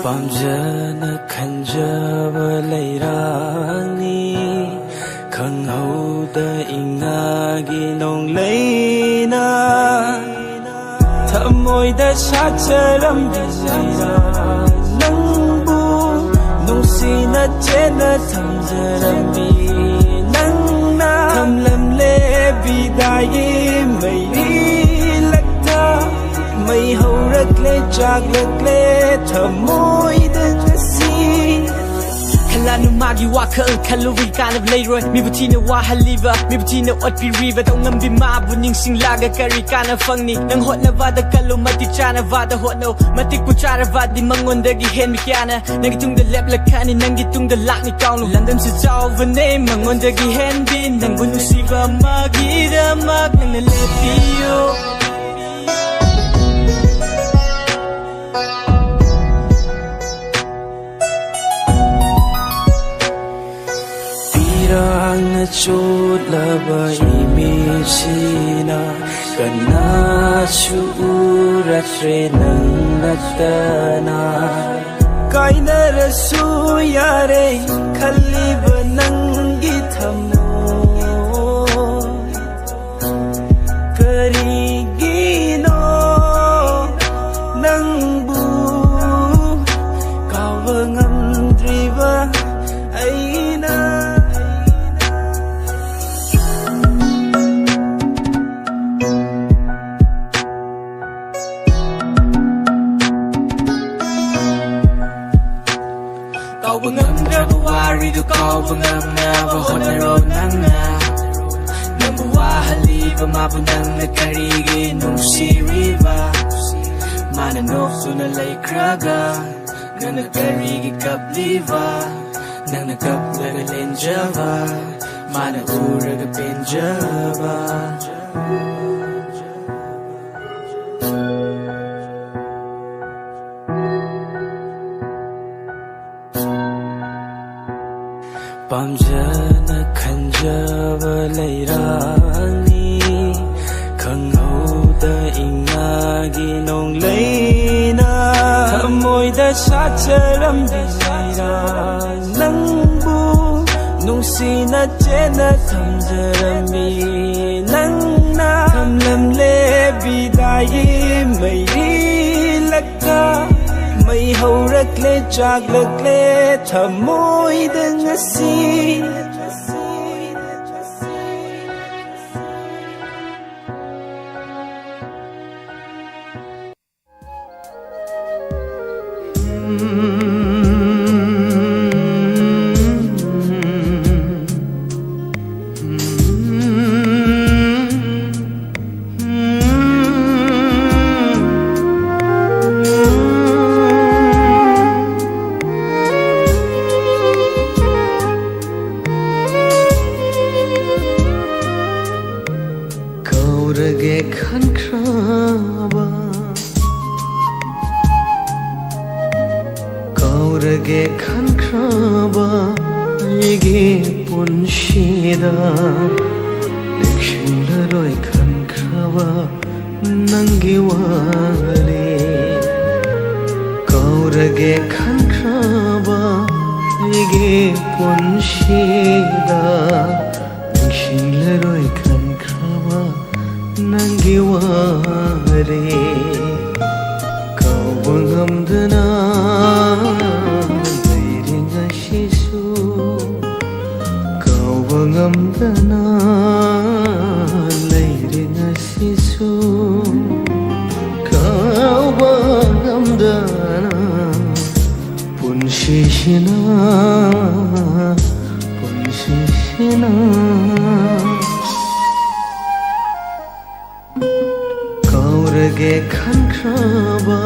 pamjana khanjaba leirani khanghouda ingagi nong leina thamoida sacharam dizira nangbu nungsina chena thamjarami nangna thamlamle bidai mai mây hầu rất lê chạc lực lê thở môi đơn si Kala nu magi wa ka kalori kind of lay rồi mi butina wa haliva mi butina ot pi river tong ngam bi ma bu ning sing laga kari kana phang ni nang hot na va da kalu mati chana va da hot no mati ku chara va di mangon da gi hen mi kana nang gi tung da lep la kani nang gi tung da lak ni kaung lu landam si chau va ne mangon da gi hen bi nang bu nu si va magi da mag nang na le pi yo Pirang na chut la ba imi sina Kanasu uratre nang natana Kainarasu yare khaliba nangi thamo Karigino nangbu kawa ngamdriba aina Kau bengamdraba waridu kau bengamnaba honaro nanga Nangbu wahaliba mabu nangna karigi nungsiriba Mana nokso na laikraga Nangna karigi kapliva Nangna kaplaga lenjava Mana uraga penjava Pamjana khanjava leirani Khangauda ingagi nong leina Thamoida sacharamdi leira Nangbu nungsina chena thamjarami Nangna thamlamle bidayi mairi lakka May haurakle chaglakle thamoida ngasi Kaurage khankraba Kaurage khankraba Yige punshida Dekshinlaroi khankraba Nangi wale Kaurage khankraba Yige punshida Dekshinlaroi khankraba Nangi ware Kauba ngamdana Leiringa shisu Kauba ngamdana Leiringa shisu Kauba ngamdana Punshishina Punshishina Kaurage khankraba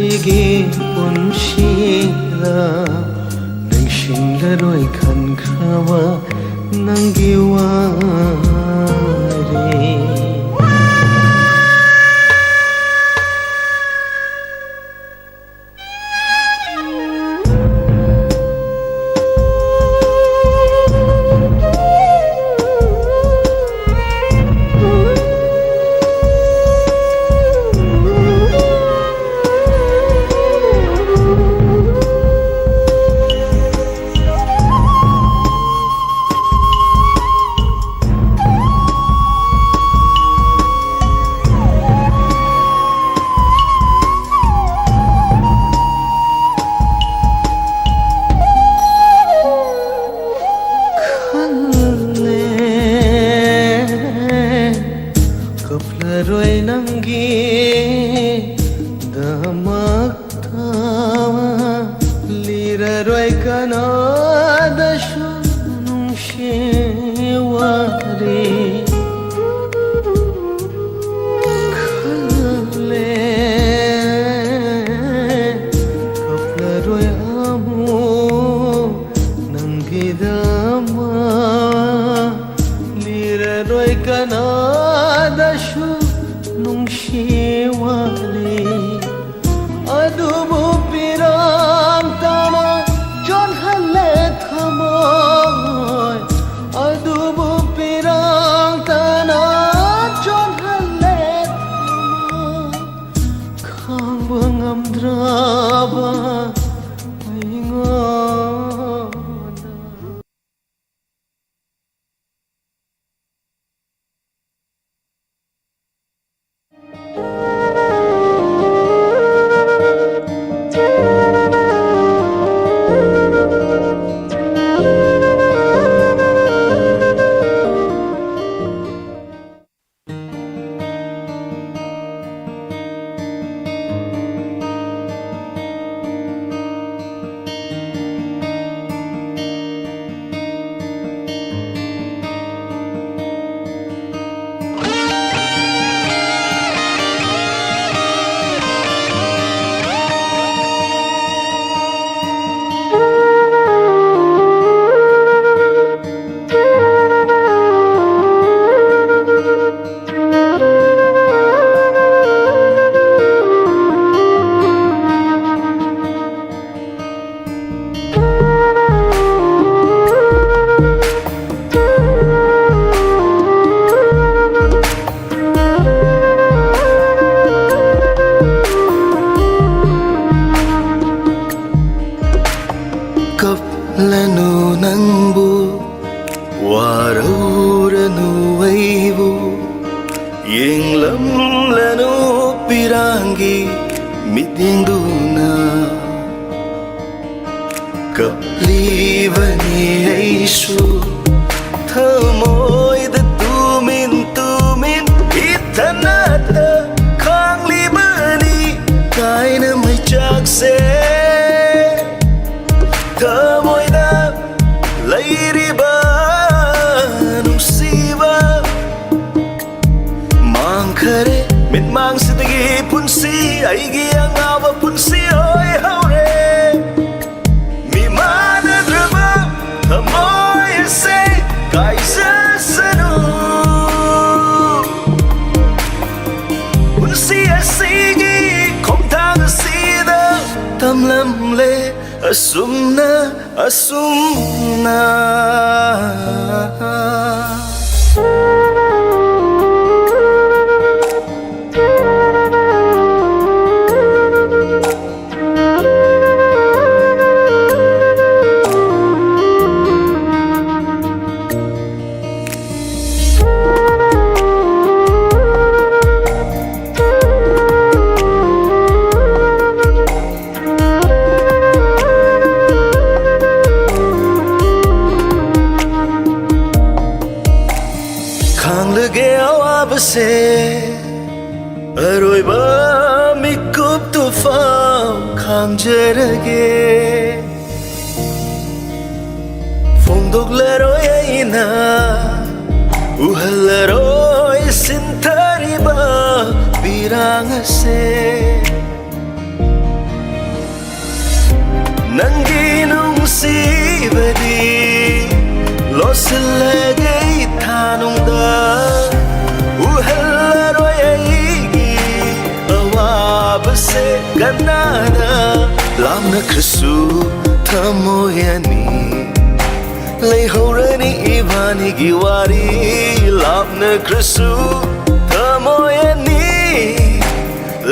Yige punshida Nangshinglaroi khankraba Nangi ware Kaplaroi nangi damakta liraroi kanada shunung sheware Khalle kaplaroi amu nangi dama liraroi kanada nung shewale adubu pirang tana jon halle thamoy adubu pirang tana jon halle ꯉꯝꯗ꯭ꯔꯕ ꯑꯩꯉꯣꯟꯗ ಕಪ್ಲನು ನಂಬು ವಾರೂರನು ವೈವು ಎಂಗ್ಲಂಲನು ಪಿರಾಂಗಿ ಮಿದಿಂದುನ ಕಪ್ಲೀವನಿ ಐಶು ಥಮೋಯ್ದ ತುಮಿನ್ ತುಮಿನ್ ಇತನತ ಖಾಂಗ್ಲಿಬನಿ ಕಾಯ್ನ ಮೈ ಚಾಕ್ಸೆ ꯊꯃꯣꯏꯗ ꯂꯩꯔꯤꯕ ꯅꯨꯡꯁꯤꯕ ꯃꯥꯡꯈꯔꯦ ꯃꯤꯠꯃꯥꯡꯁꯤꯗꯒꯤ ꯄꯨꯟꯁꯤ ꯑꯩꯒꯤ ꯑꯉꯥꯎꯕ ꯄꯨꯟꯁꯤ ꯑꯣꯏꯍꯧꯔꯦ ꯃꯤꯃꯥꯟꯅꯗ꯭ꯔꯕ ꯊꯃꯣꯏ ꯑꯁꯦ ꯀꯥꯏꯖꯁꯅꯨ ꯄꯨꯟꯁꯤ ꯑꯁꯤꯒꯤ ꯈꯣꯡꯊꯥꯡ ꯑꯁꯤꯗ ꯇꯝꯂꯝꯂꯦ asumna asumna ꯈꯥꯡꯂꯒꯦ ꯑꯋꯥꯕꯁꯦ ꯑꯔꯣꯏꯕ ꯃꯤꯀꯨꯞꯇꯨ ꯐꯥꯎ ꯈꯥꯡꯖꯔꯒꯦ ꯐꯣꯡꯗꯣꯛꯂꯔꯣꯏ ꯑꯩꯅ ꯎꯍꯜꯂꯔꯣꯏ ꯁꯤꯟꯊꯔꯤꯕ ꯄꯤꯔꯥꯡ ꯑꯁꯦ ꯅꯪꯒꯤ ꯅꯨꯡꯁꯤꯕꯗꯤ ꯂꯣꯠꯁꯤꯜꯂꯒꯦ ꯏꯊꯥꯅꯨꯡꯗ ꯎꯍꯜꯂꯔꯣꯏ ꯑꯩꯒꯤ ꯑꯋꯥꯕꯁꯦ ꯀꯅꯥꯅ ꯂꯥꯞꯅꯈ꯭ꯔꯁꯨ ꯊꯃꯣꯏ ꯑꯅꯤ ꯂꯩꯍꯧꯔꯅꯤ ꯏꯕꯥꯅꯤꯒꯤ ꯋꯥꯔꯤ ꯂꯥꯞꯅꯈ꯭ꯔꯁꯨ ꯊꯃꯣꯏ ꯑꯅꯤ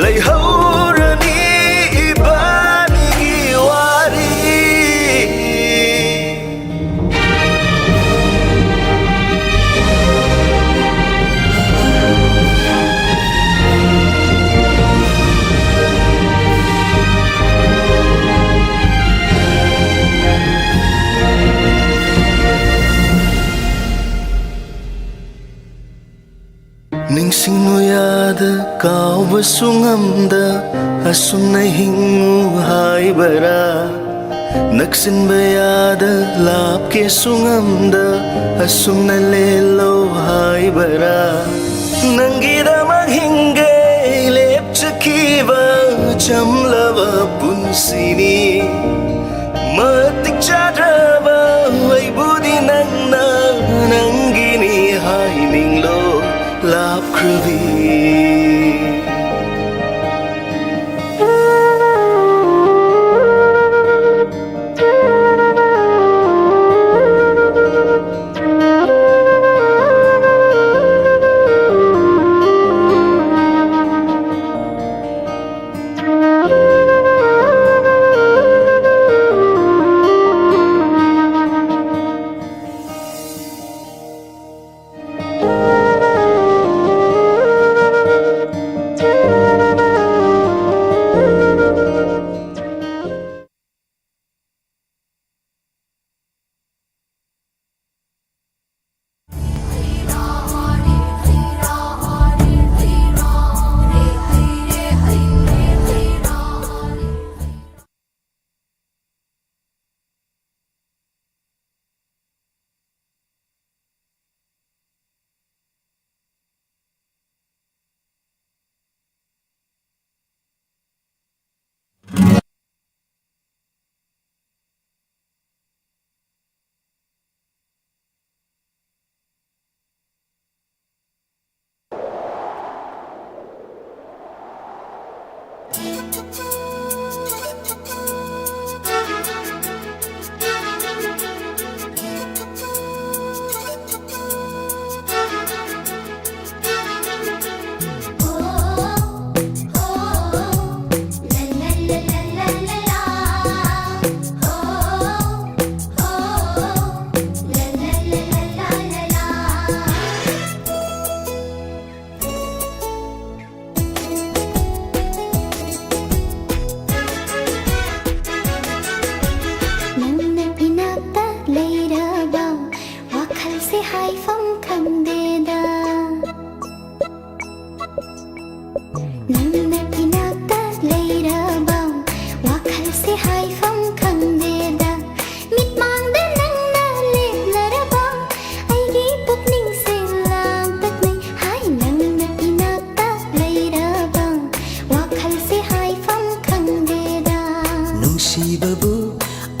ꯂꯩꯍꯧꯔꯅꯤ 이반이기 와리 ningsing노야다 까오버수 ngamda asumna hingu haibara naksinba yada lapke sungamda asumna lelo haibara nangida manghinge lepchakiba chamlava punsini matik chadraba waibudi nangna nangini haininglo love creepy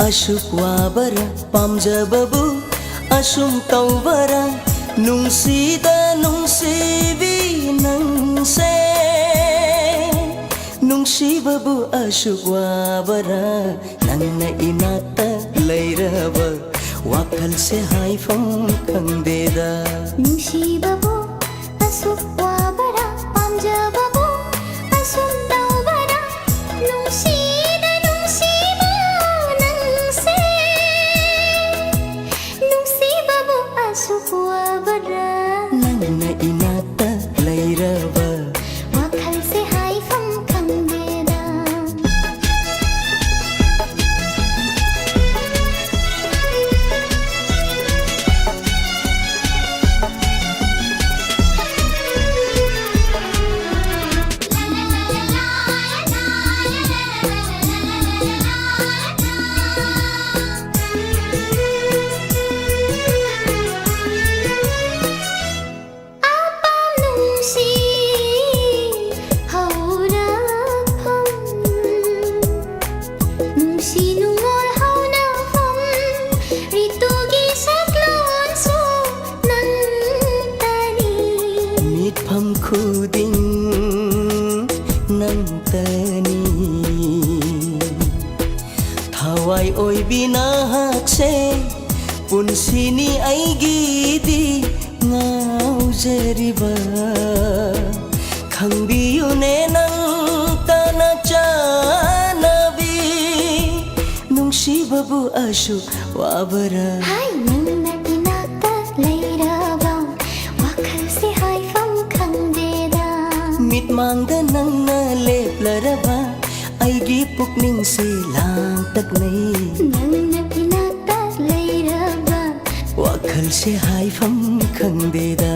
Asuk wabara pamjababu asum tawbara nungsida nungsibi nangse nungsibabu asuk wabara nangna inata lairaba wakhal se haifam khangdeda nungsibabu asuk wabara pamjababu asum tawbara nungsida nungsiba nangse nungsibabu asuk wabara nangna inata lairaba wakhal se haifam khangdeda khuding nang tani thawai oi bina hakse punsini aigidi ngaujariba khangbiune nang tana chanabi nungsibabu asu wabara hai nangna inata lairaba wakhal se haifam khangdeda mitmangda nangna leplaraba aigi pukning se langtaknai nangna inata lairaba wakhal se haifam khangdeda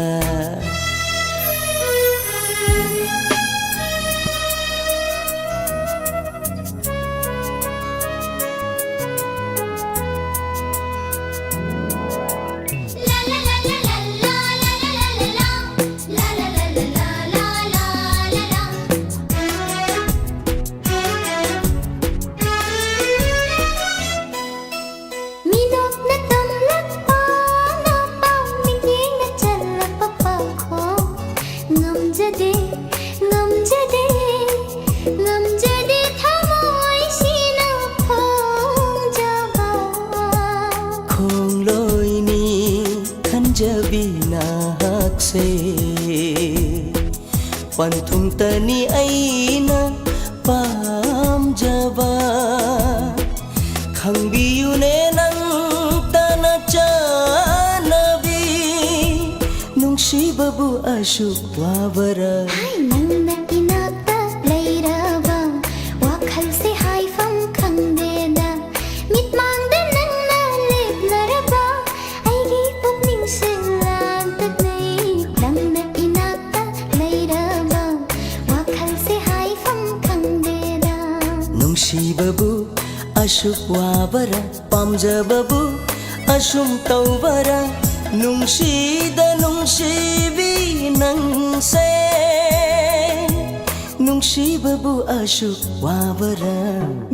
jabina hakse panthung tani aina pam jaba khangbiune nang tana chanabi nungsibabu asuk wabara hai nangna inata lairaba wakhal se haifam khangdeda mitmangda nangna leplaraba aigi pukning se langtaknai nangna inata lairaba wakhal se haifam khangdeda nungsibabu asuk wabara pamjababu asum tawbara nungsida nungsibi nangse nungsibabu asuk wabara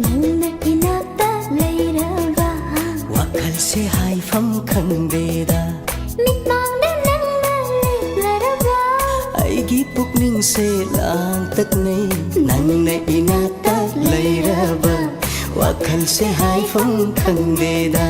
nangna inata lairaba wakhal se haifam khangdeda mitmangda nangna leplaraba aigi puk ꯄꯨꯛꯅꯤꯡꯁꯦ ꯂꯥꯡꯇꯛꯅꯩ ꯅꯪꯅ ꯏꯅꯥꯛꯇ ꯂꯩꯔꯕ ꯋꯥꯈꯜꯁꯦ ꯍꯥꯏꯐꯝ ꯈꯪꯗꯦꯗ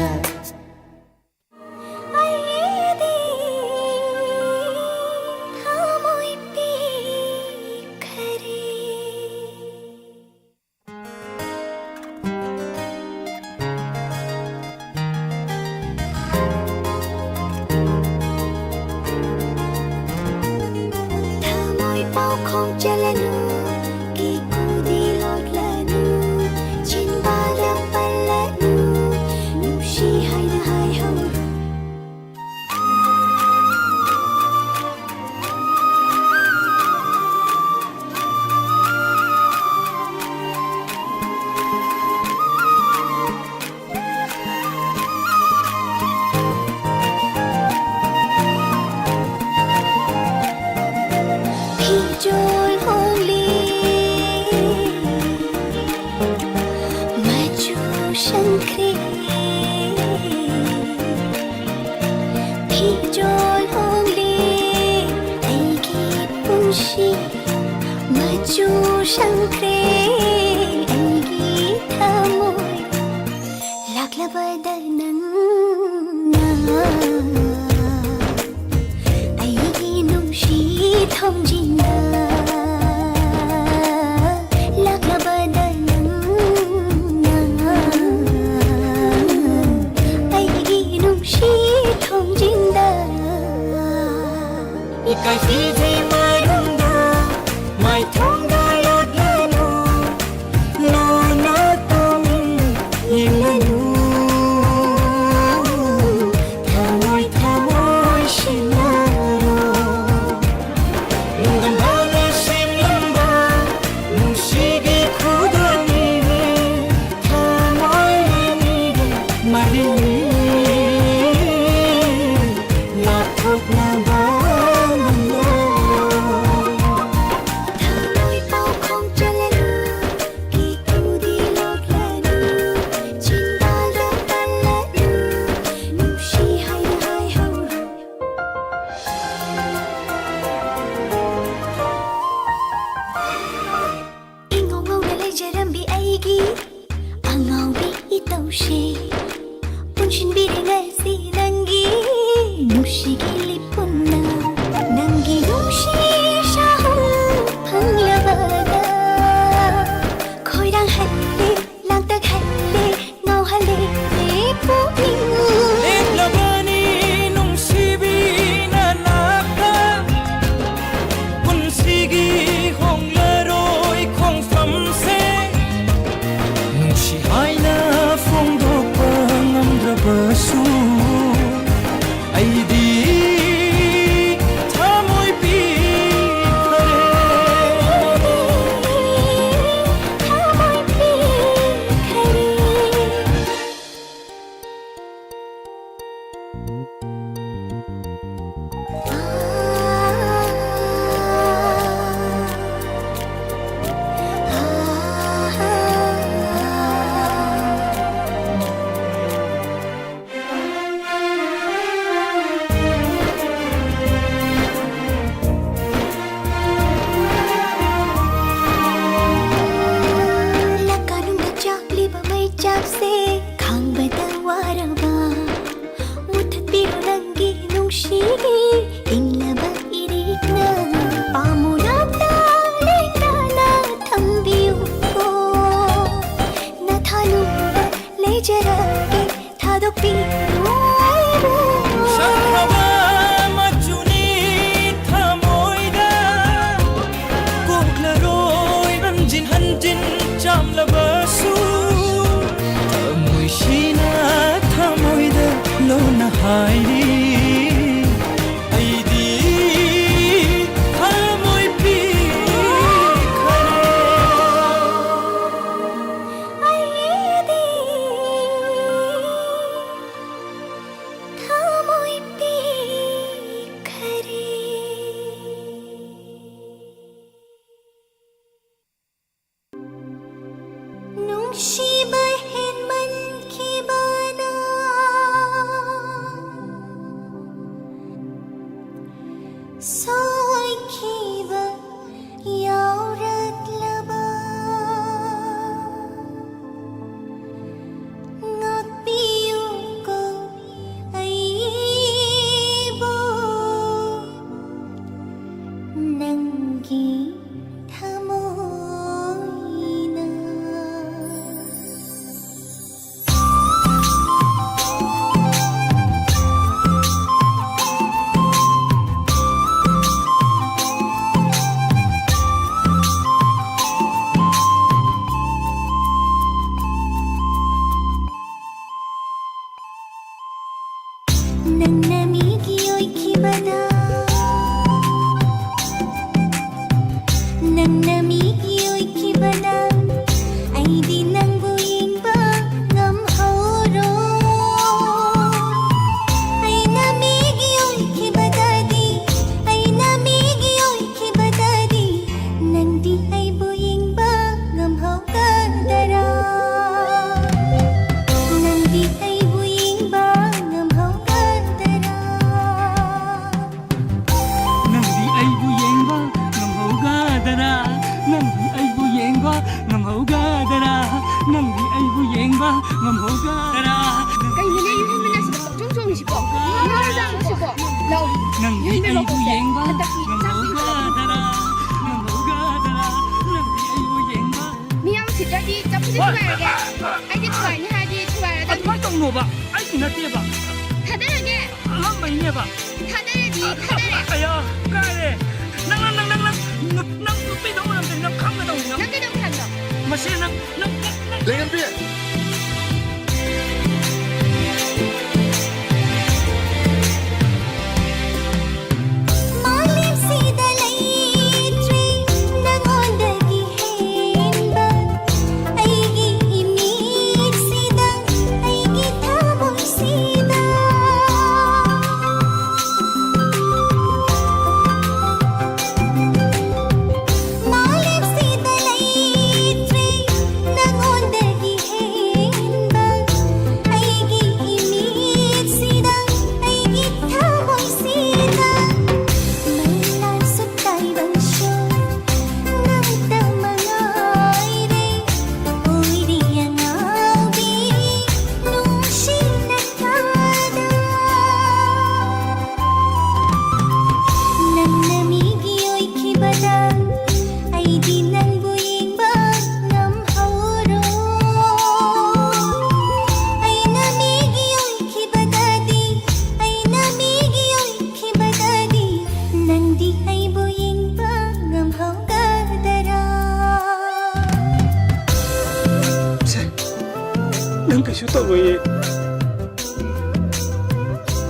Soi khi bờ yengba ngamhaugadara nangdi aibu yengba ngamhaugadara Kayunay yun yung minasip ko, chung-chung sipo. Marasang ko sipo. Lau, nangdi yun yung aibu ko yengba Ataki, ngamhaugadara ngamhaugadara nangdi aibu yengba Miyang si Daddy, tapos ito ba yage? Ay, di tuwa ni Hadi, tuwa na Ay, may tong ba? Ay, nati ba? Tadarage! Alam ba niya ba? Tadare di, tadare! Ayo, kare. Nang tupi daw lang din, nang kama daw nga. Nagkadang kando. Masya nang. Lengan piye? Malim sidalay tri nangondagi henba aigi imig sidang aigi tamoy sidang Malim sidalay tri nangondagi henba aigi imig sidang aigi tamoy sidang Malasot tayo bang siya ng tamangay rin Uy di ang awi nung sinakada Nang namigiyo'y kibadang ay di nang buying bang ng hauro Ay namigiyo'y kibadadi ay namigiyo'y kibadadi Nang di ay buying bang ng haugadara Nang kaso tawoy.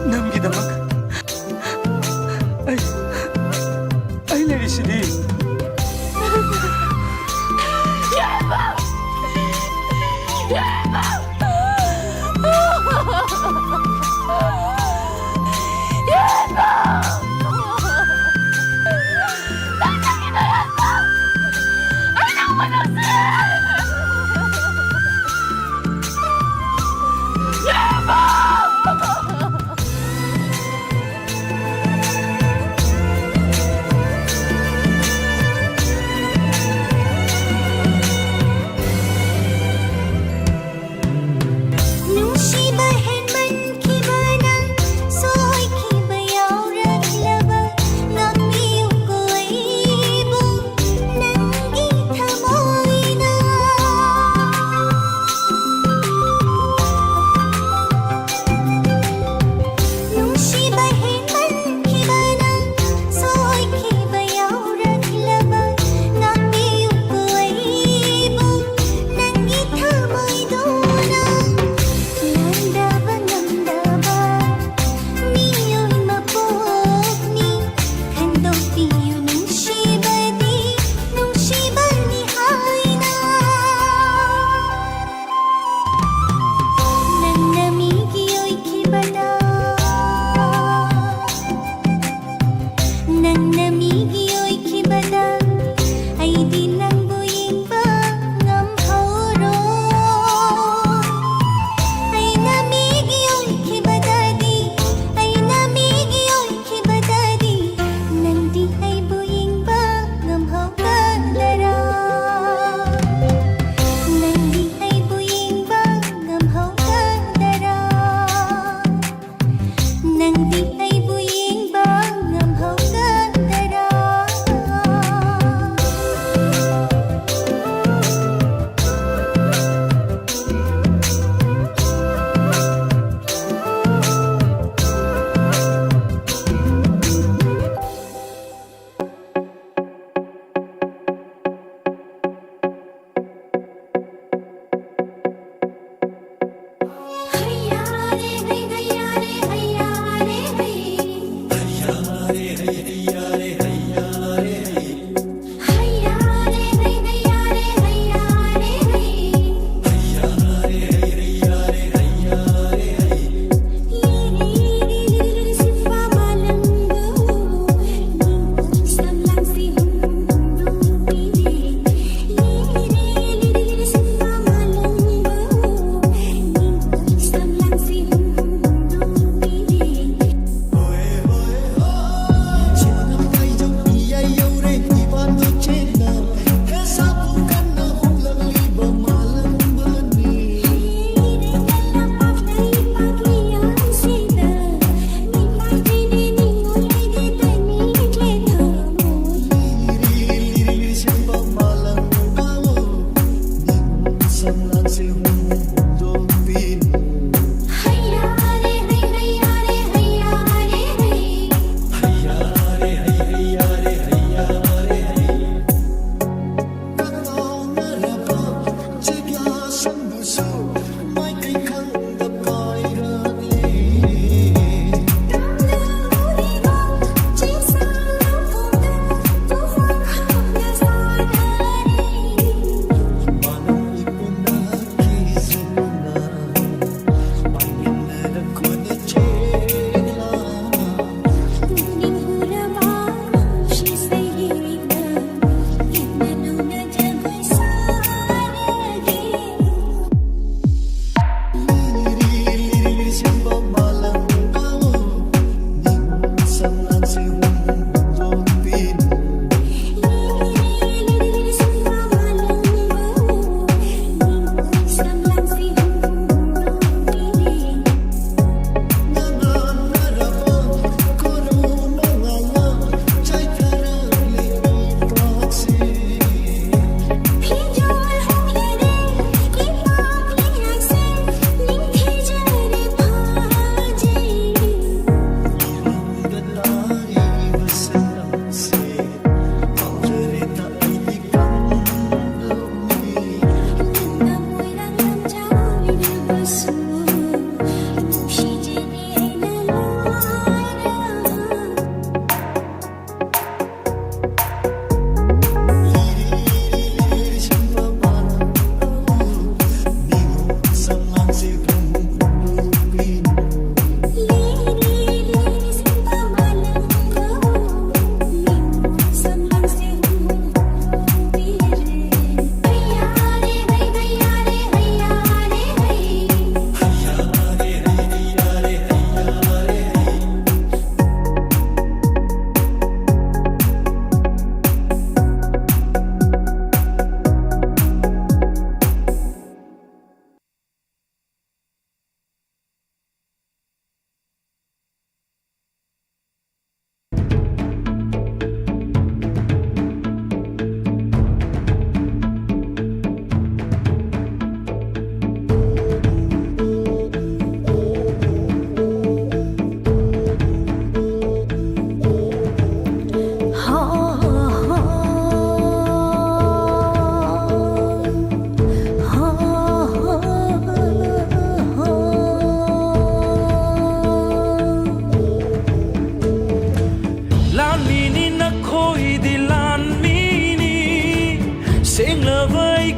Nang gidamak. Ay narisidi. Nung sibahin man kibanang soy kibayaw raglaba Ngamiyo ko ay ibo nang gitamoy na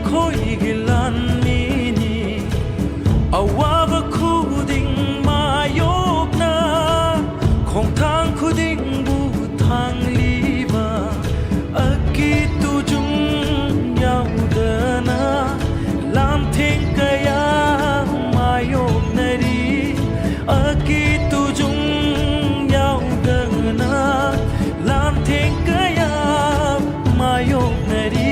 khoi gilan ni awaba khuding mayok na khong thang khuding bu thang liba aki tu jung yaw dana lam theng kaya mayok nari aki tu jung yaw dana lam theng kaya mayok nari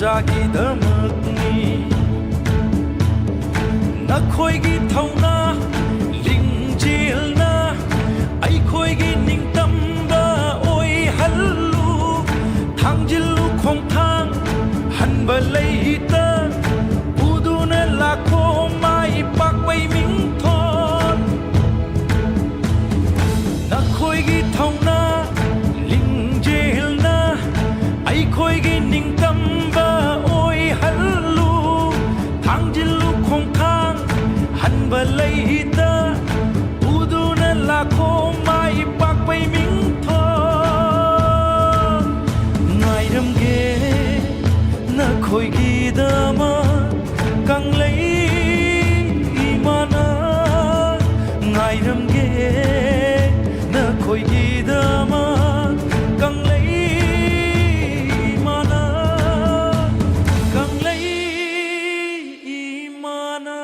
Jagi damakni na khoi gi thauna ling jil na ai khoi gi ning tam ba oi hallu thang jilu khong thang han ba lei ta udu na la kho mai pak bai ming thon na khoi gi thauna ling jil na ai khoi gi ning tam ba lei ta udu na la kho mai pak pai ming tho ngai ram ge na khoi gi da ma kang lei imana ngai ram ge na khoi gi da ma kang lei imana kang lei imana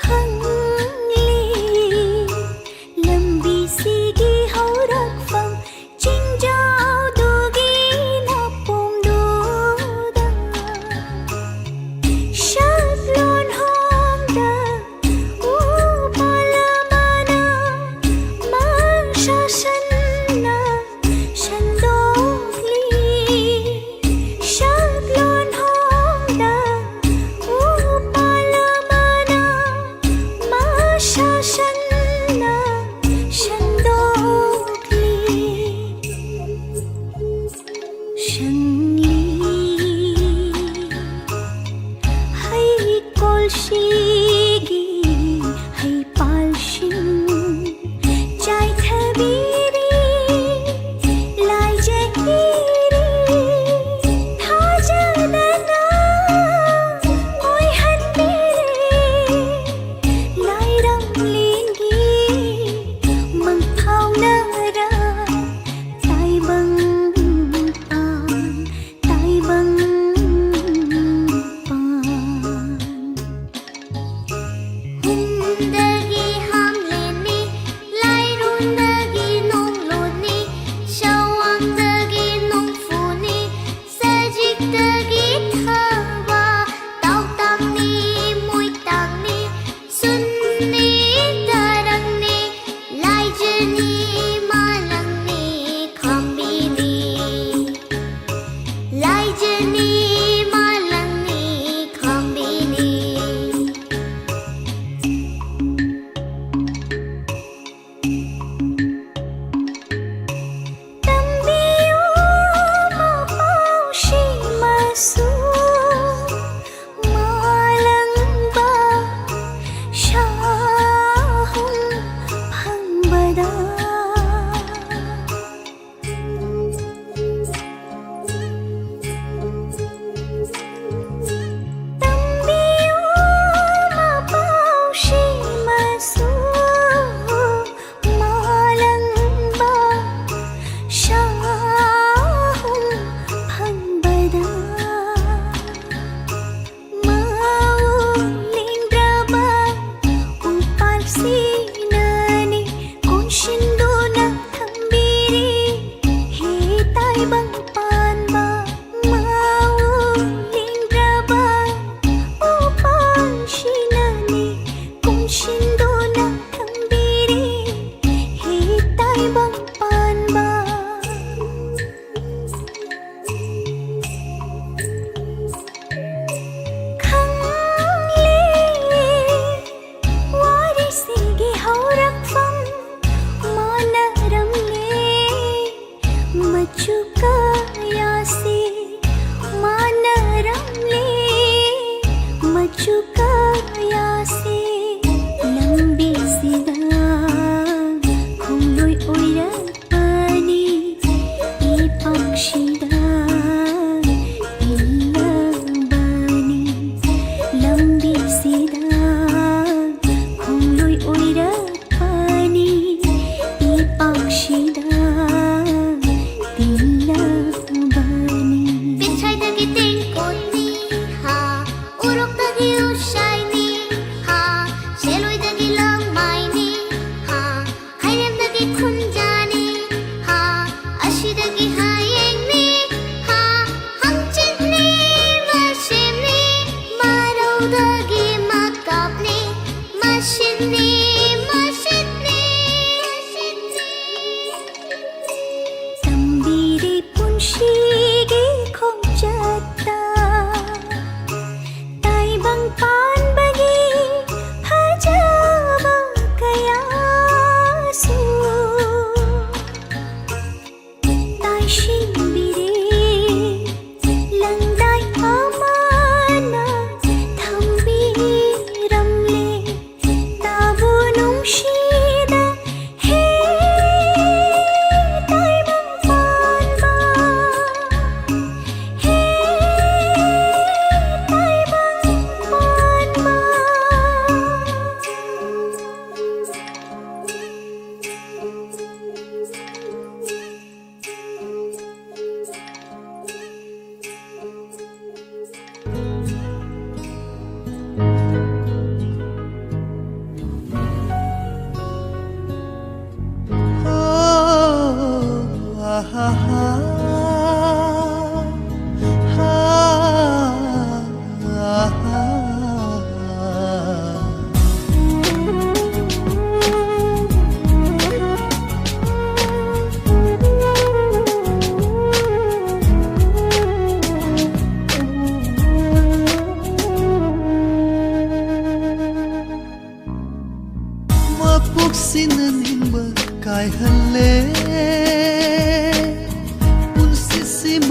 hăng ly lầm vì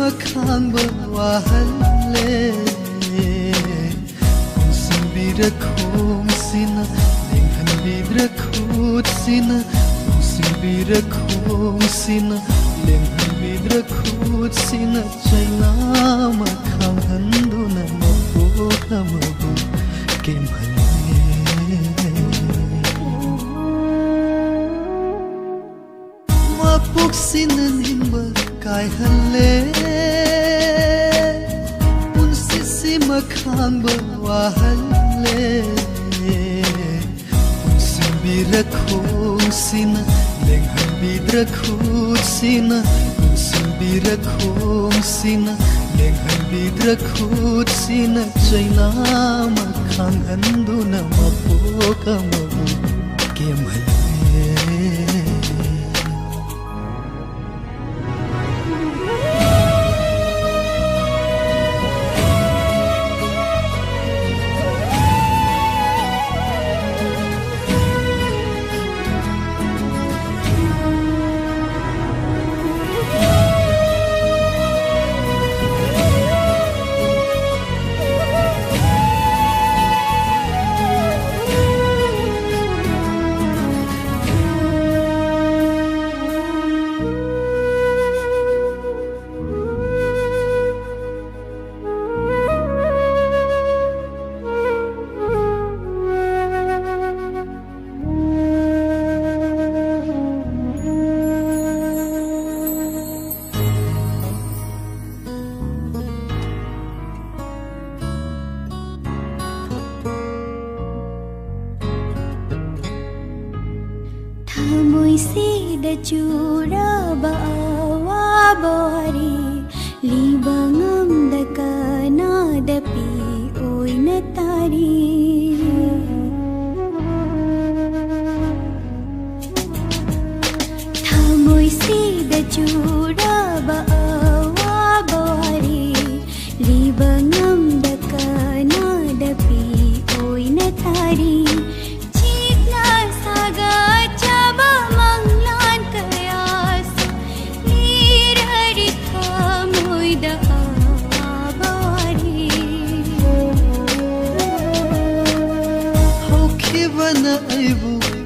makhangba wahale Simbira khong sina lenghan bidra khut sina Simbira khong sina lenghan bidra khut sina Chaina makhang handuna mapoka mabu kem Mapuk sina nimba kai hale Unsisi makhangba wahale Unsimbira khong sina lenghan bidra khut sina Unsimbira khong sina lenghan bidra khut sina Chaina makhang handuna mapoka mabu kem hale Chura bawa bori libangam dakana dapi oi natari thamoi sida chura bawa bori libangam dakana dapi oi natari chikla saga chaba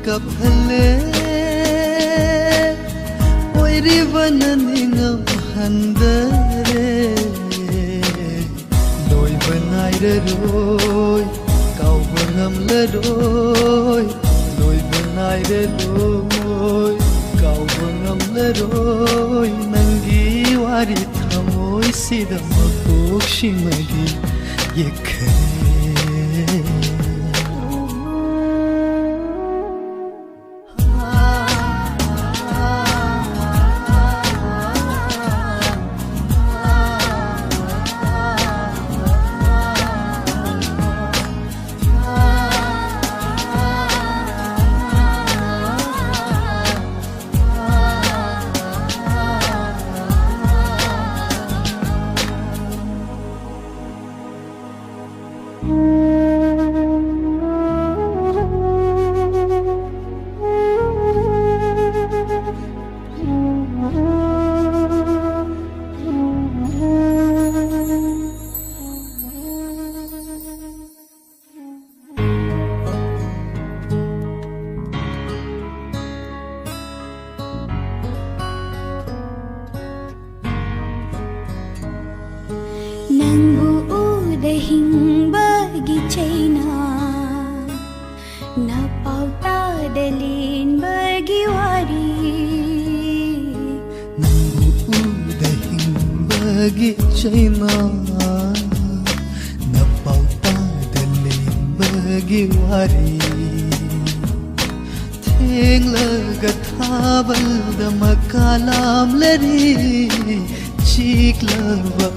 Kaphale oiri vananingam handare loi banai roi kau bangam leroi loi banai roi kau bangam leroi nangi wari thamoi sida mapok shimagi yekhare China na pauta dalin bagi wari theng laga thabal da makalam lari chik lava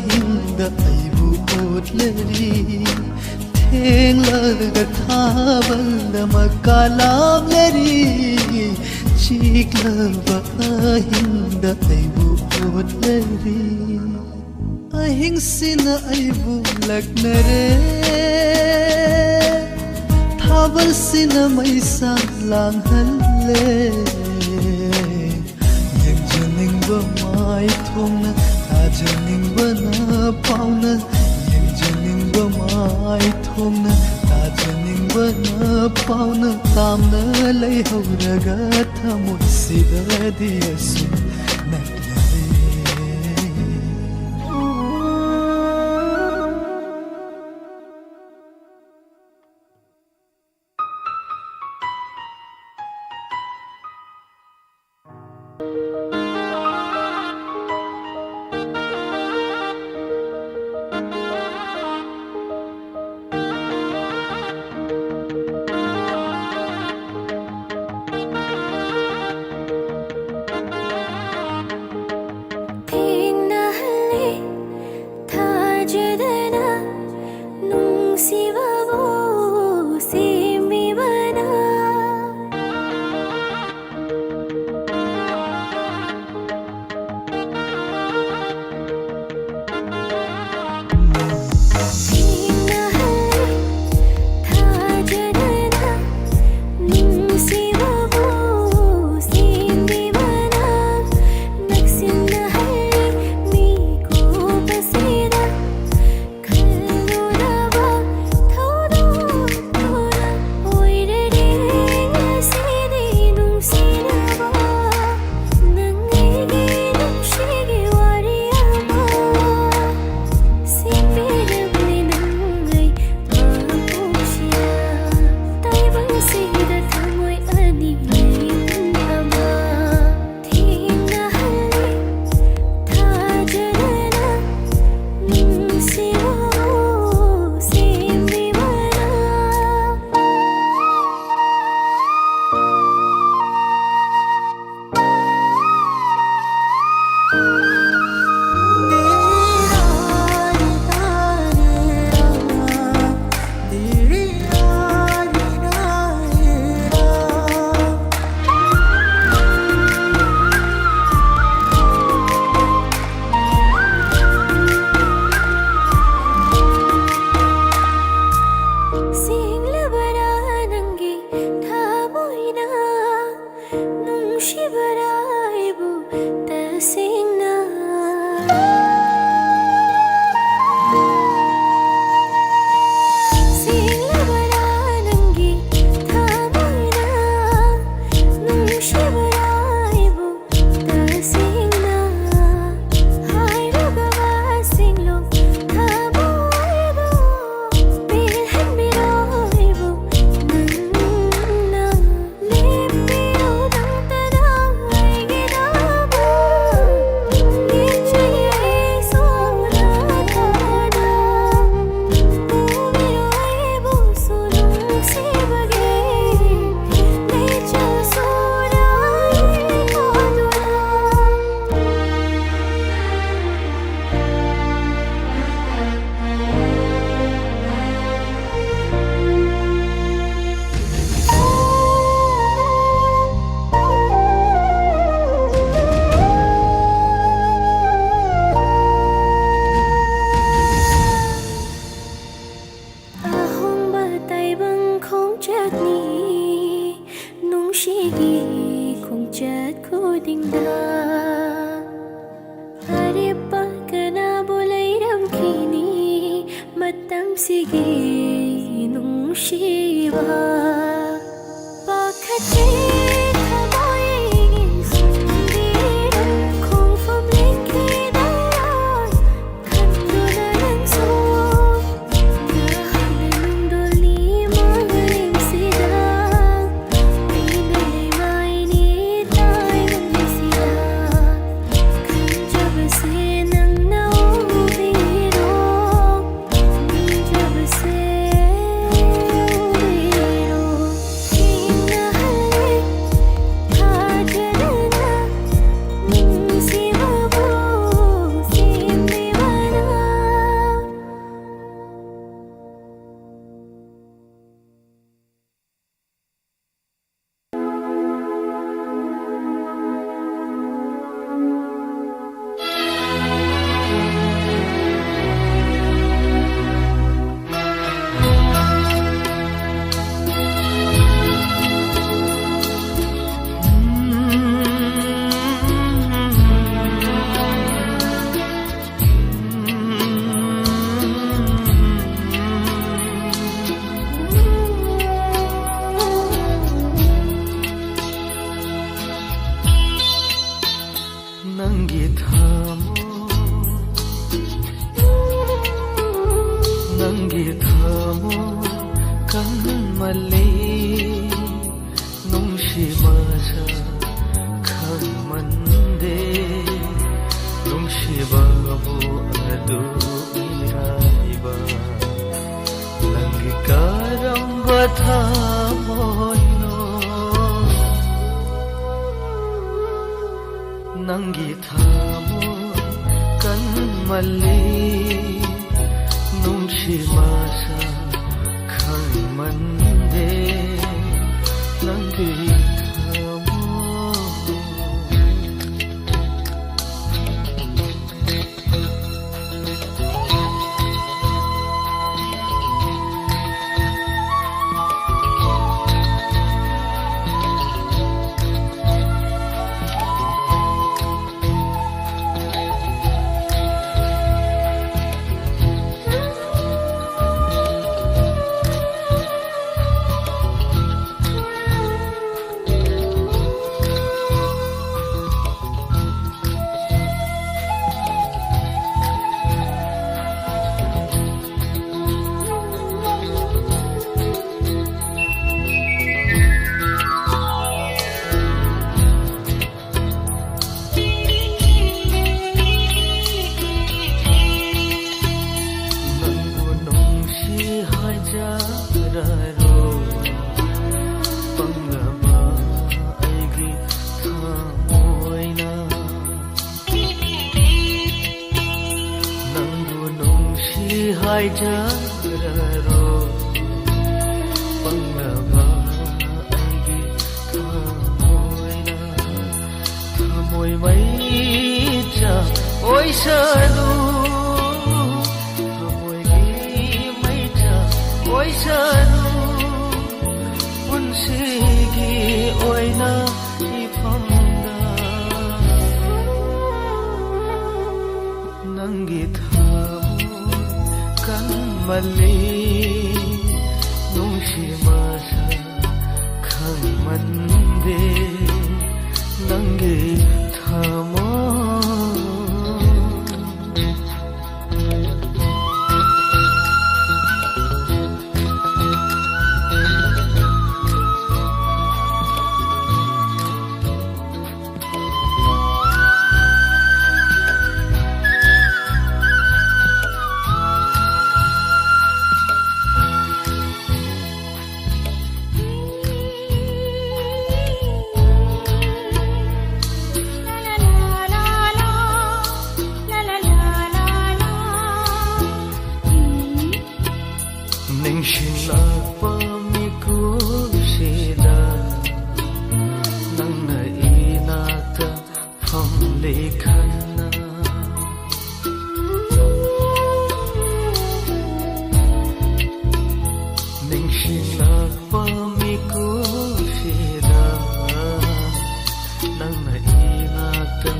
hinda aibu ot lari theng laga thabal da makalam lari chik lava hinda aibu ot lari ahing sina aibu lagnare thabal sina maisa langhalle yeng janing ba mai thongna ꯇꯥꯖꯅꯤꯡꯕꯅ ꯄꯥꯎꯅ ꯌꯦꯡꯖꯅꯤꯡꯕ ꯃꯥꯏꯊꯣꯡꯅ ꯇꯥꯖꯅꯤꯡꯕꯅ ꯄꯥꯎꯅ ꯇꯥꯝꯅ ꯂꯩꯍꯧꯔꯒ ꯊꯃꯣꯏꯁꯤꯗꯗꯤ ꯑꯁꯨꯝ ꯅꯛꯂꯔꯦ Nangi thamo kan mali nungshi masa kan mande nungshi babu adu iraiba Nangi karamba thamo Nangi thamo kan mali nungshi masa kan mande Nangi thamo hai jararo panglaba aigi thamoi mai cha oi sanu thamoi gi mai cha oi sanu punsi gi oina ifamda nangi kan mali nungshi masa kan mande nangi thamo Ningshilakpa mikusida Nangna inata phamlekhana Ningshilakpa mikusida Nangna inata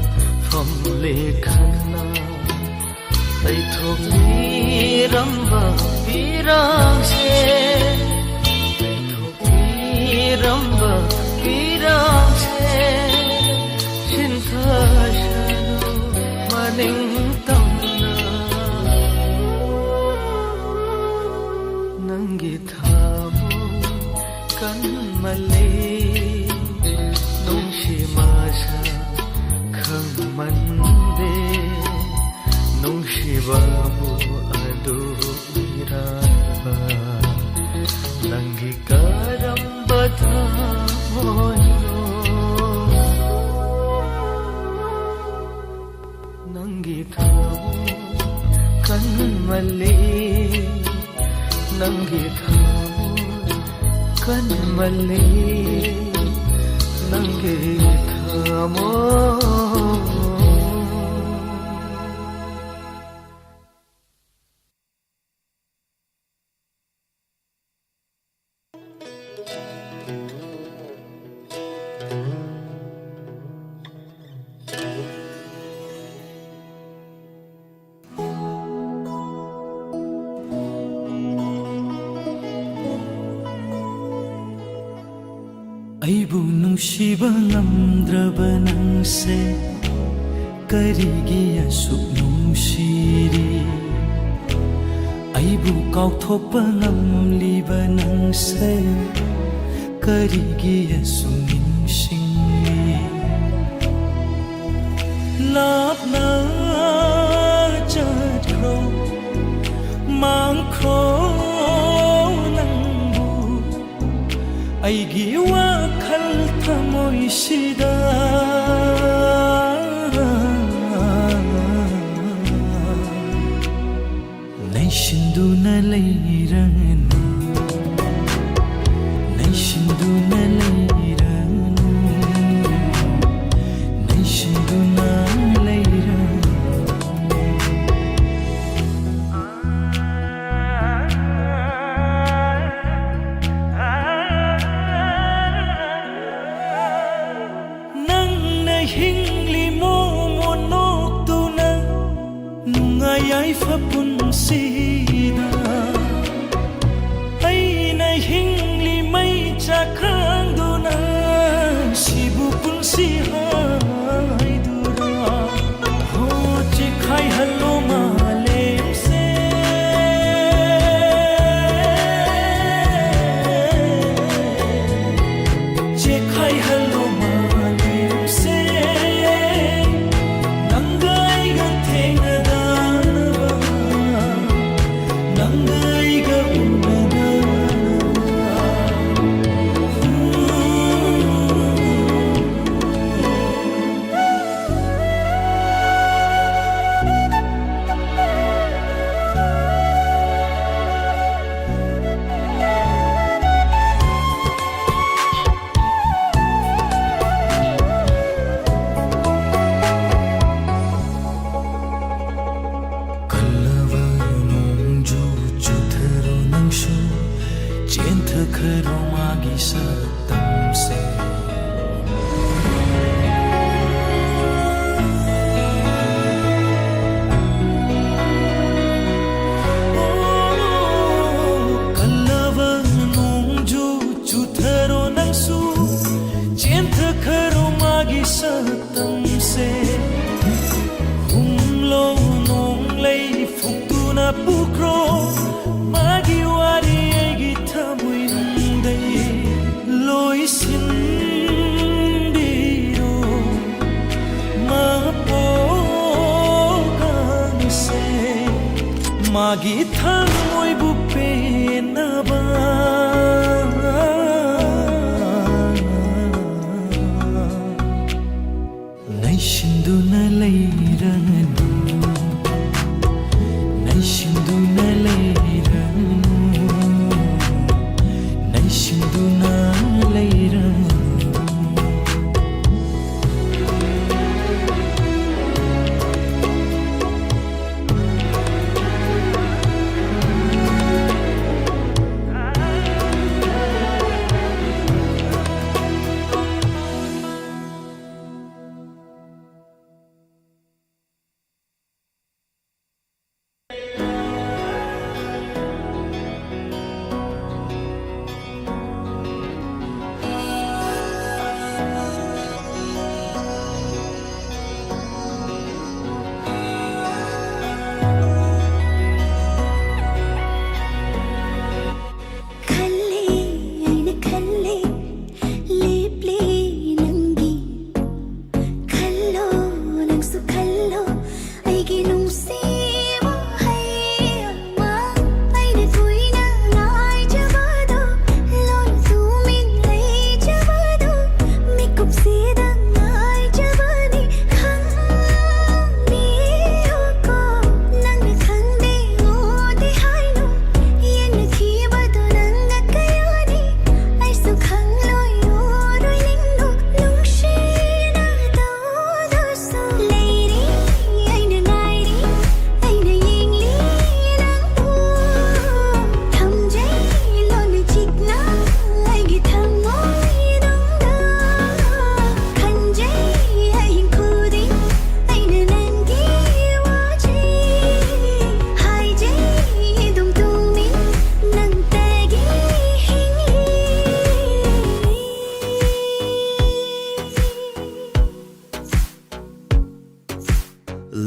phamlekhana Tay thok ramba pirang se ramba pirang se sintha shanu maning tamna nangi thamo kan mali nungshi masa khang mande nungshi babu adu iraiba Nangi karamba thamoino Nangi thamo kan mali Nangi thamo kan mali Nangi thamo Aibu nungsiba ngamdraba nangse karigi asuk nungsiri Aibu ꯀꯥꯎꯊꯣꯛꯄ ꯉꯝꯂꯤꯕ ꯅꯪꯁꯦ ꯀꯔꯤꯒꯤ ꯑꯁꯨꯝ ꯅꯤꯡꯁꯤꯡꯂꯤ ꯂꯥꯞꯅ ꯆꯠꯈ꯭ꯔꯣ ꯃꯥꯡꯈ꯭ꯔꯣ ꯅꯪꯕꯨ ꯑꯩꯒꯤ ꯋꯥꯈꯜ ꯊꯃꯣꯏꯁꯤꯗ ꯅꯩꯁꯤꯟꯗꯨꯅ ꯂꯩꯔꯅꯨ ꯅꯩꯁꯤꯟꯗꯨꯅ ꯂꯩꯔꯅꯨ ꯅꯩꯁꯤꯟꯗꯨꯅ ꯂꯩꯔꯅꯨ ꯅꯪꯅ ꯍꯤꯡꯂꯤ ꯃꯣꯃꯣꯟ ꯅꯣꯛꯇꯨꯅ ꯅꯨꯡꯉꯥꯏ ꯌꯥꯏꯐ ꯄꯨꯟꯁꯤꯗ ꯑꯩꯅ ꯍꯤꯡꯂꯤ ꯃꯩ ꯆꯥꯛꯈꯥꯡꯗꯨꯅ ꯁꯤꯕꯨ ꯄꯨꯟꯁꯤ ꯍꯥꯏꯗꯨꯔꯥ ꯍꯣ ꯆꯦꯛꯈꯥꯏꯍꯜꯂꯣ ꯃꯥꯂꯦꯝꯁꯦ ꯆꯦꯛꯈꯥꯏꯍꯜꯂꯣ ꯃꯥꯂꯦꯝꯁꯦ ꯅꯪꯒ ꯑꯩꯒ ꯊꯦꯡꯅꯗꯅꯕ ꯅꯪꯒ ꯑꯩꯒ ꯀꯜꯂꯕ ꯅꯣꯡꯖꯨ ꯆꯨꯊꯔꯣ ꯅꯪꯁꯨ ꯆꯦꯟꯊꯈ꯭ꯔꯣ ꯃꯥꯒꯤ ꯁꯛꯇꯝꯁꯦ ꯀꯜꯂꯕ ꯅꯣꯡꯖꯨ ꯆꯨꯊꯔꯣ ꯅꯪꯁꯨ ꯆꯦꯟꯊꯈ꯭ꯔꯣ ꯃꯥꯒꯤ ꯁꯛꯇꯝꯁꯦ humlo nonglei fuktuna pukro magi wari egi thamui dei loi sindiro ma po se magi thamui bu pe na ba Naishinduna leiranu Naishinduna leiranu Naishinduna leiranu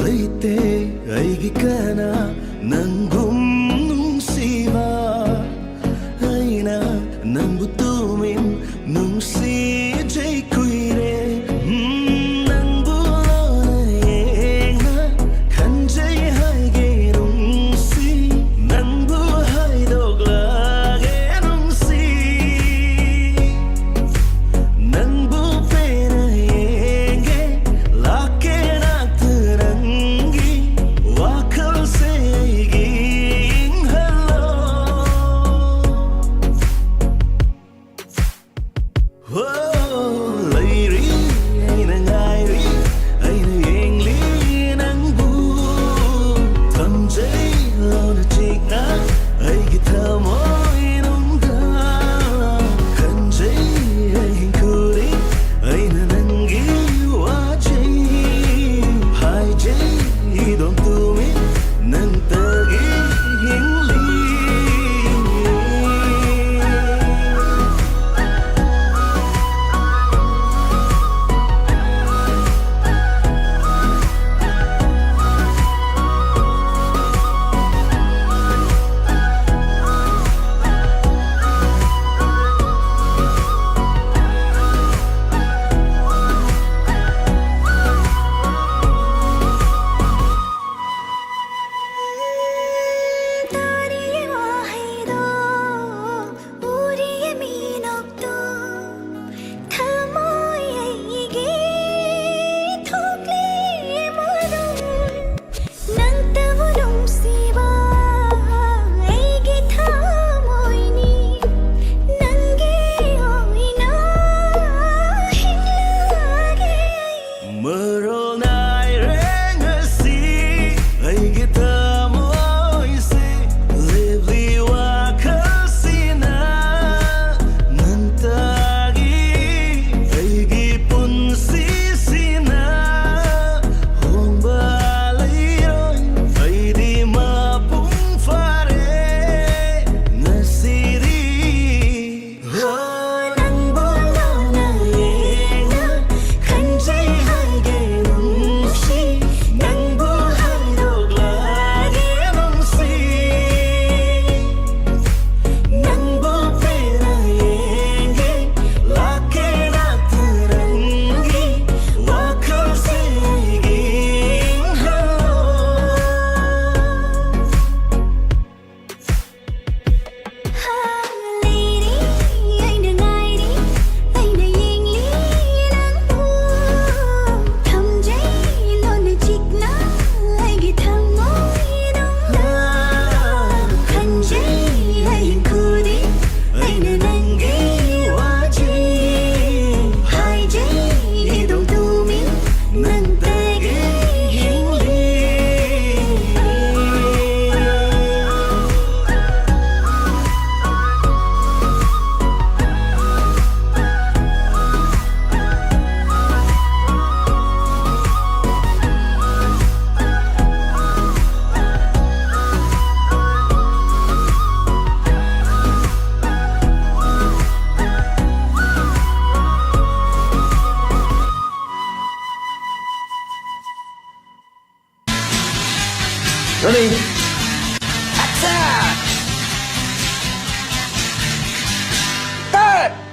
leite ai gi kana nangum nung si Rolling. Attack. Hey.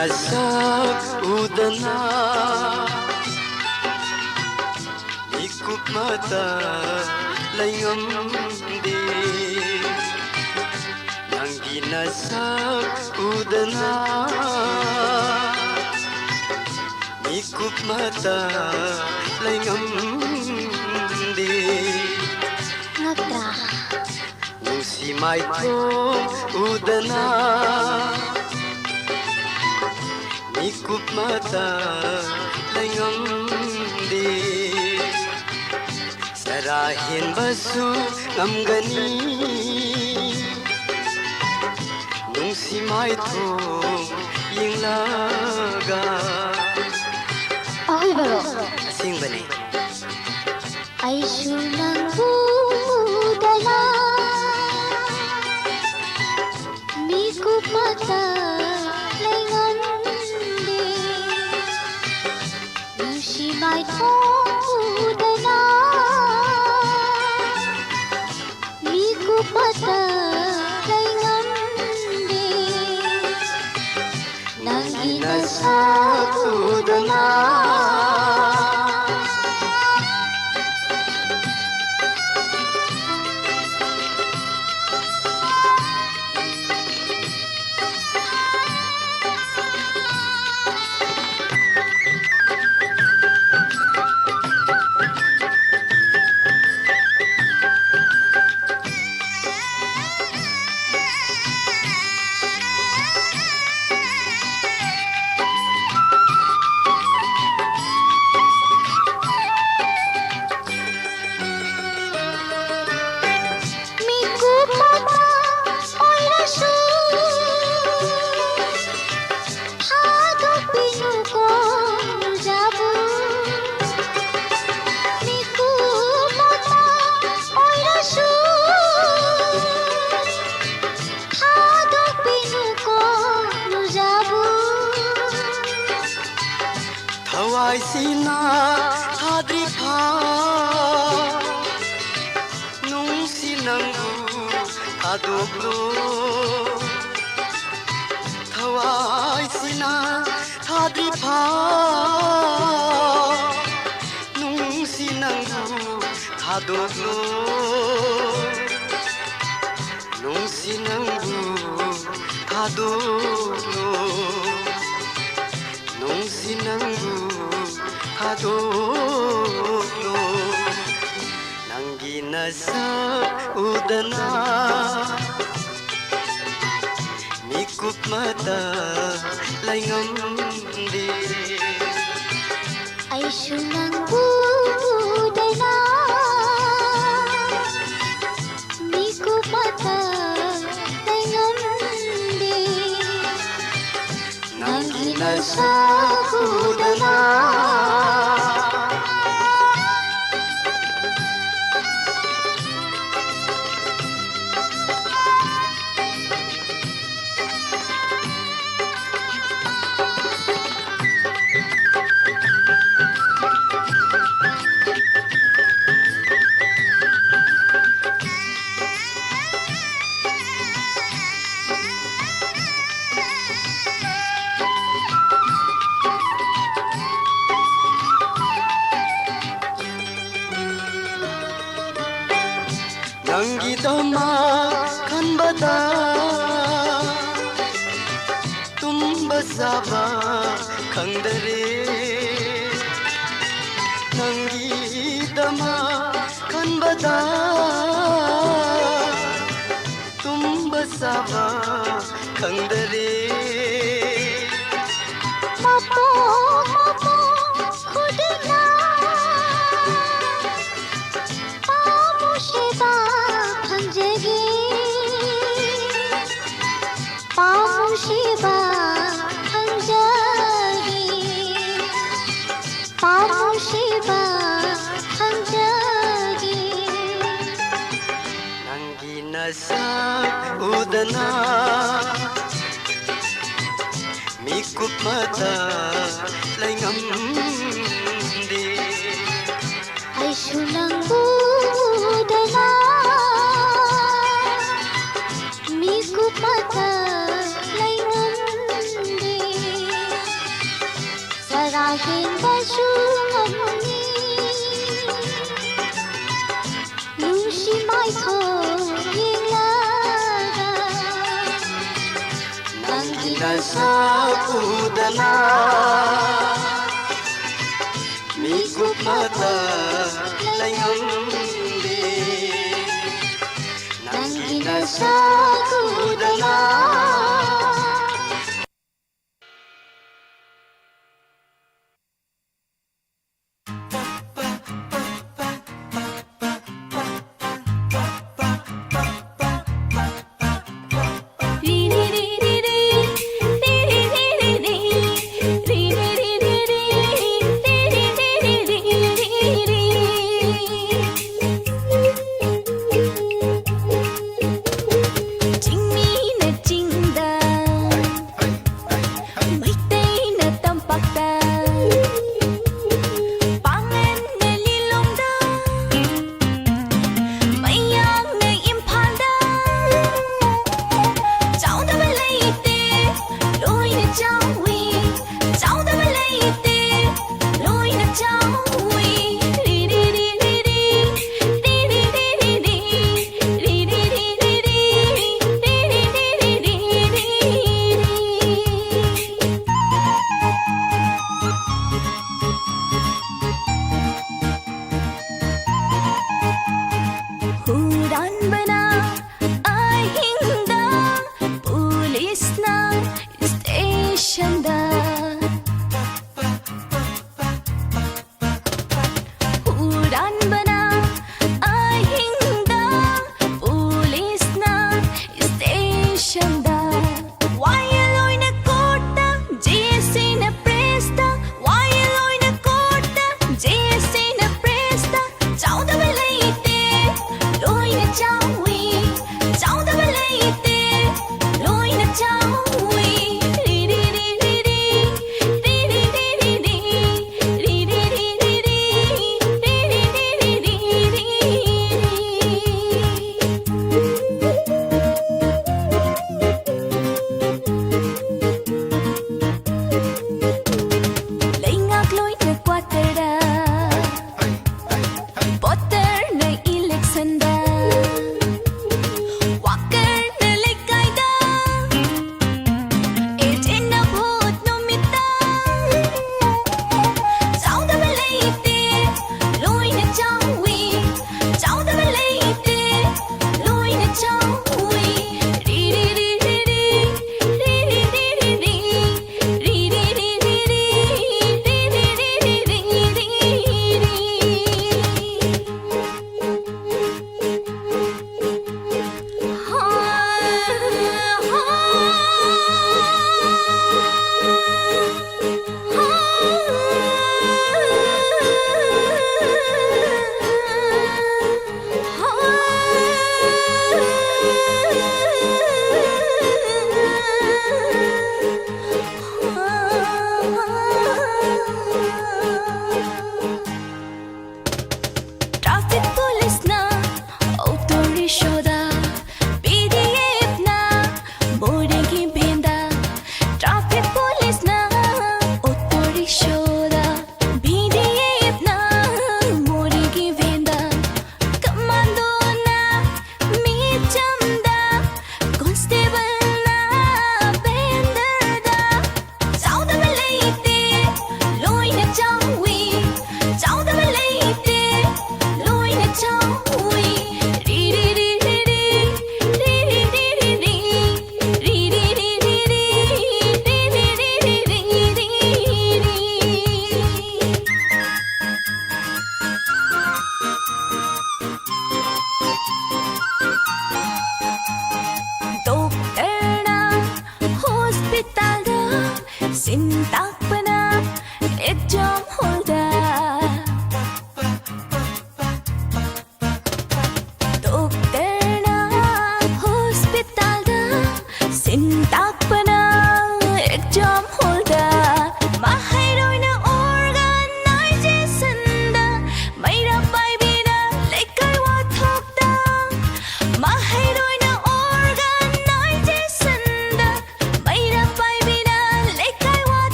nasak udana ikup mata laingamdi nang ginasak udana ikup mata laingamdi Ngakra nung si mai thong udana ikup mata laingamdi sarahin basu ngamgani nung si mai thong yinglaga Okay baro asing-bani ay sunang budala mikup mata laingamdi nusi mai budala mikup mata laingamdi nang nasak udana thawai sina hadri pha nung sinangu adoglo thawai sina hadri pha nung sinangu adoglo nung sinangu adoglo nung sinangu adoglo nang ginasak udana mikup mata laingamdi ay sunang budala mikup mata laingamdi nang ginasak udana nangidama kanbada tumba saba khangdare nangidama kanbada tumba saba khangdare mapo mapo khudna pamu shiba bhanjegi pamu shiba bhanjegi pamu shiba bhanjegi nangi nasak udana mikup mata laingamdi ay sunang budala mikup mata laingamdi 나겐가수 없니 루시마이토 잉라가 Nangkinasa udana Mikup mata layamde Nangkinasa udana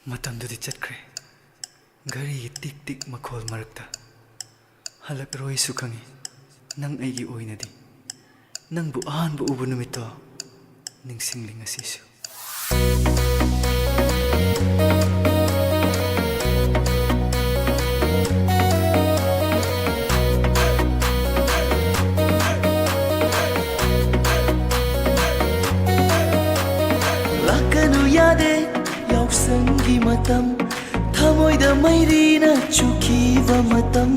Matamdudi chakre gari tik tik makhol marakta halak roi sukhangi nang aigi oinadi nang bu ahan bu ubu numito ningsingling asisu lakanu yade yauksangi matam thamoida mairina chukiva matam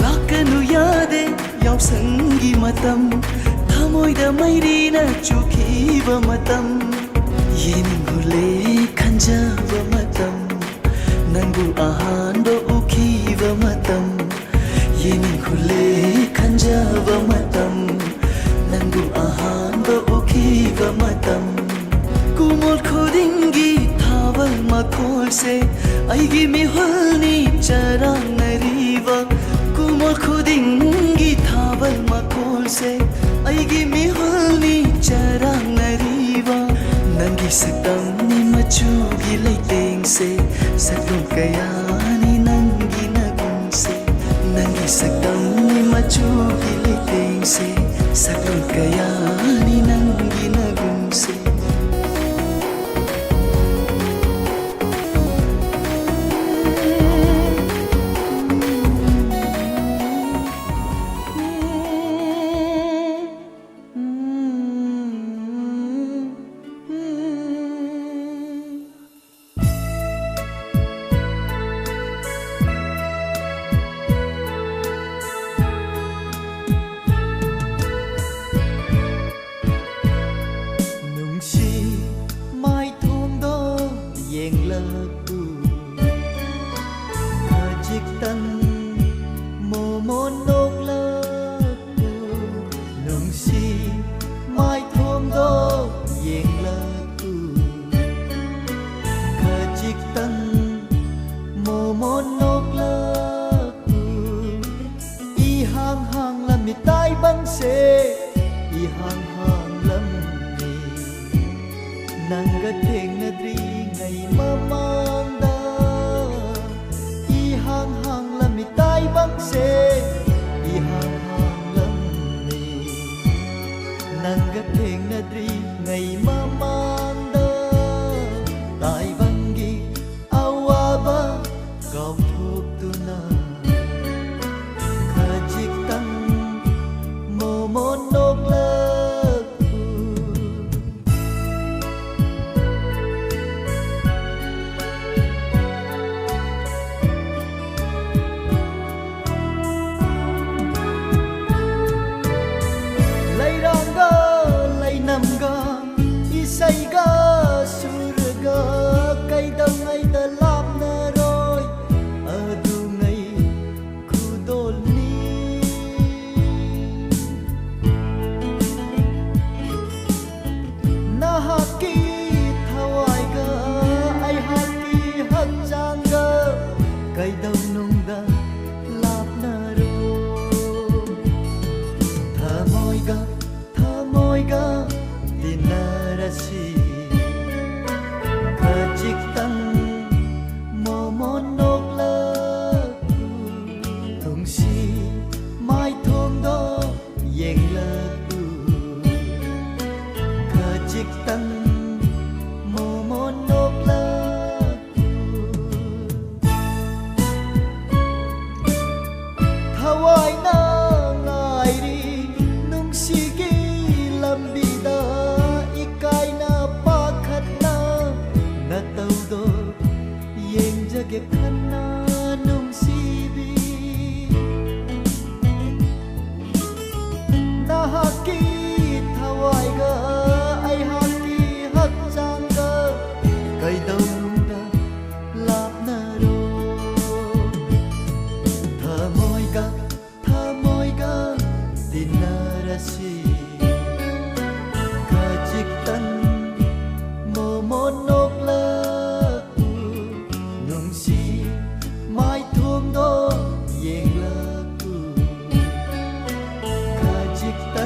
lakanu yade yauksangi matam thamoida mairina chukiva matam yeningule khanjava matam nangu ahando ukiva matam yeningule khanjava matam nangu ahanba ukiva matam kumol khodingi thawal makhol se aigi mihulni charang nariva kumol khodingi thawal makhol se aigi mihulni charang nariva nangi saktam ni machugi leiteng se saklum kaya ni nangi nagun se nangi saktam ni machugi leiteng se saklum kaya ni nangi nagun se Hãy subscribe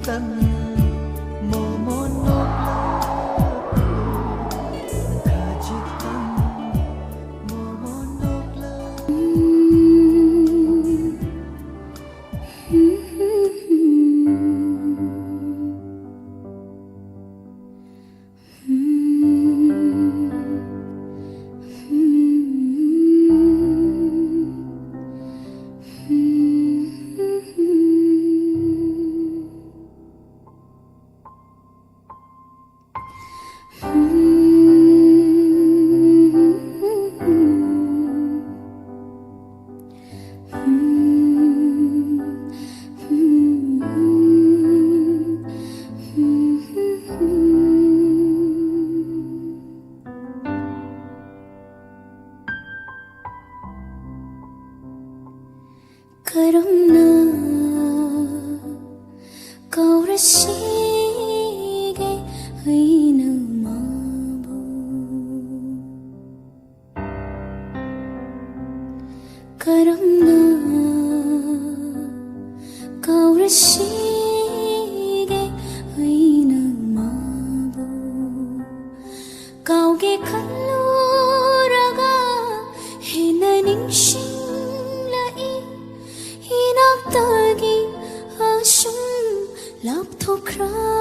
tan momonok kajitan momonok Karamna kaurasige haina mabu Karamna kaurasige haina mabu Kauge kalluraga hina ningshin Tagi asum lapthokraga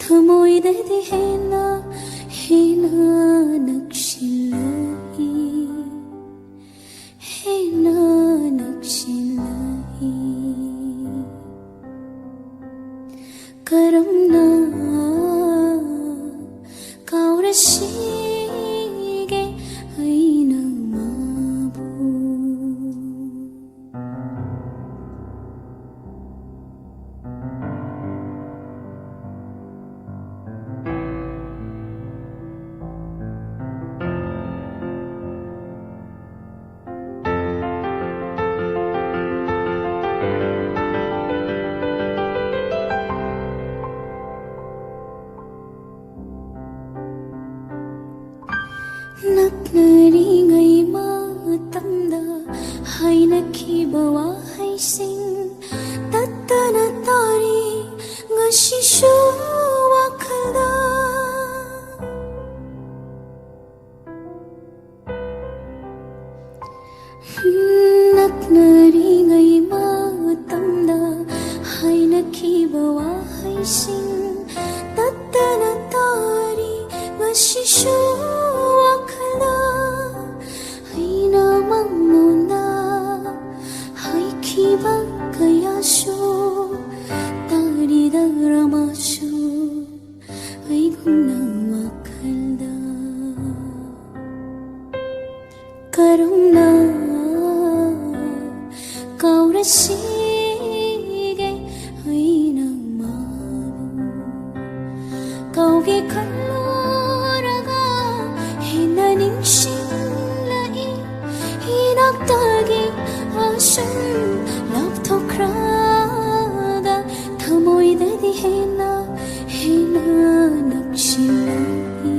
thamoi dedi hena nakshilahi karamna kaurasige haina mabu Naknaringai matamda hainakhiba wahaising tattana tari ngasishu wakhalda Naknaringai matamda hainakhiba wahaising tattana tari ngasishu Haina mangnona haikiba kayashu tarida ramashu aiguna wakhalda Karuna kaurasige haina mabu Kauge kalluraga hina ningshin Tagi asum lapthokraga thamoi dedi hena nakshilahi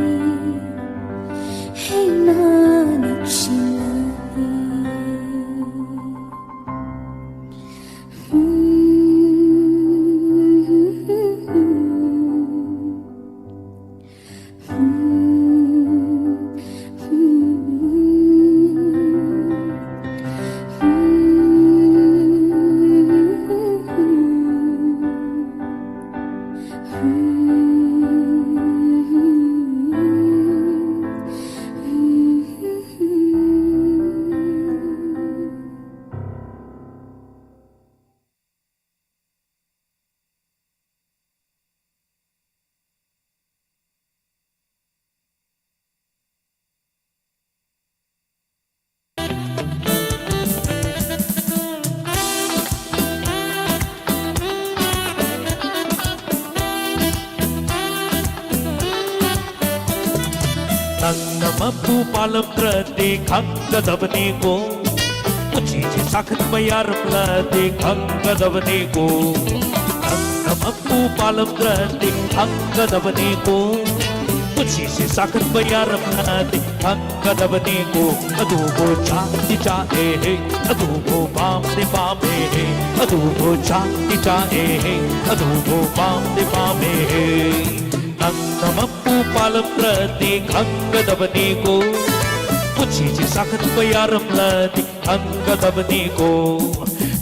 ನನ್ನ ಮಬ್ಬು ಪಾಲಂತ್ರತೆ ಖಂಗದವನಿಗೋ ಮುಚ್ಚೀಚೆ ಸಾಖತ್ ಬಯಾರಪ್ಲತೆ ಖಂಗದವನಿಗೋ ನನ್ನ ಮಬ್ಬು ಪಾಲಂತ್ರತೆ ಖಂಗದವನಿಗೋ ಮುಚ್ಚೀಚೆ ಸಾಖತ್ ಬಯಾರಪ್ಲತೆ ಖಂಗದವನಿಗೋ ಅದುಗೋ ಚಾತಿ ಚಾಹೆ ಹೇ ಅದುಗೋ ಬಾಮ್ನೆ ಬಾಮೆ ಹೇ ಅದು ꯑꯗꯨꯕꯨ ꯆꯥꯛꯇꯤ ꯆꯥꯛꯑꯦ ꯑꯗꯨꯕꯨ ꯄꯥꯝꯗꯤ ꯄꯥꯝꯃꯦ ꯅꯪꯅ ꯃꯄꯨ ꯄꯥꯜꯂꯝꯗ꯭ꯔꯗꯤ ꯈꯪꯒꯗꯕꯅꯤꯀꯣ ꯄꯨꯟꯁꯤꯁꯦ ꯁꯥꯒꯠꯄ ꯌꯥꯔꯝꯂꯗꯤ ꯈꯪꯒꯗꯕꯅꯤꯀꯣ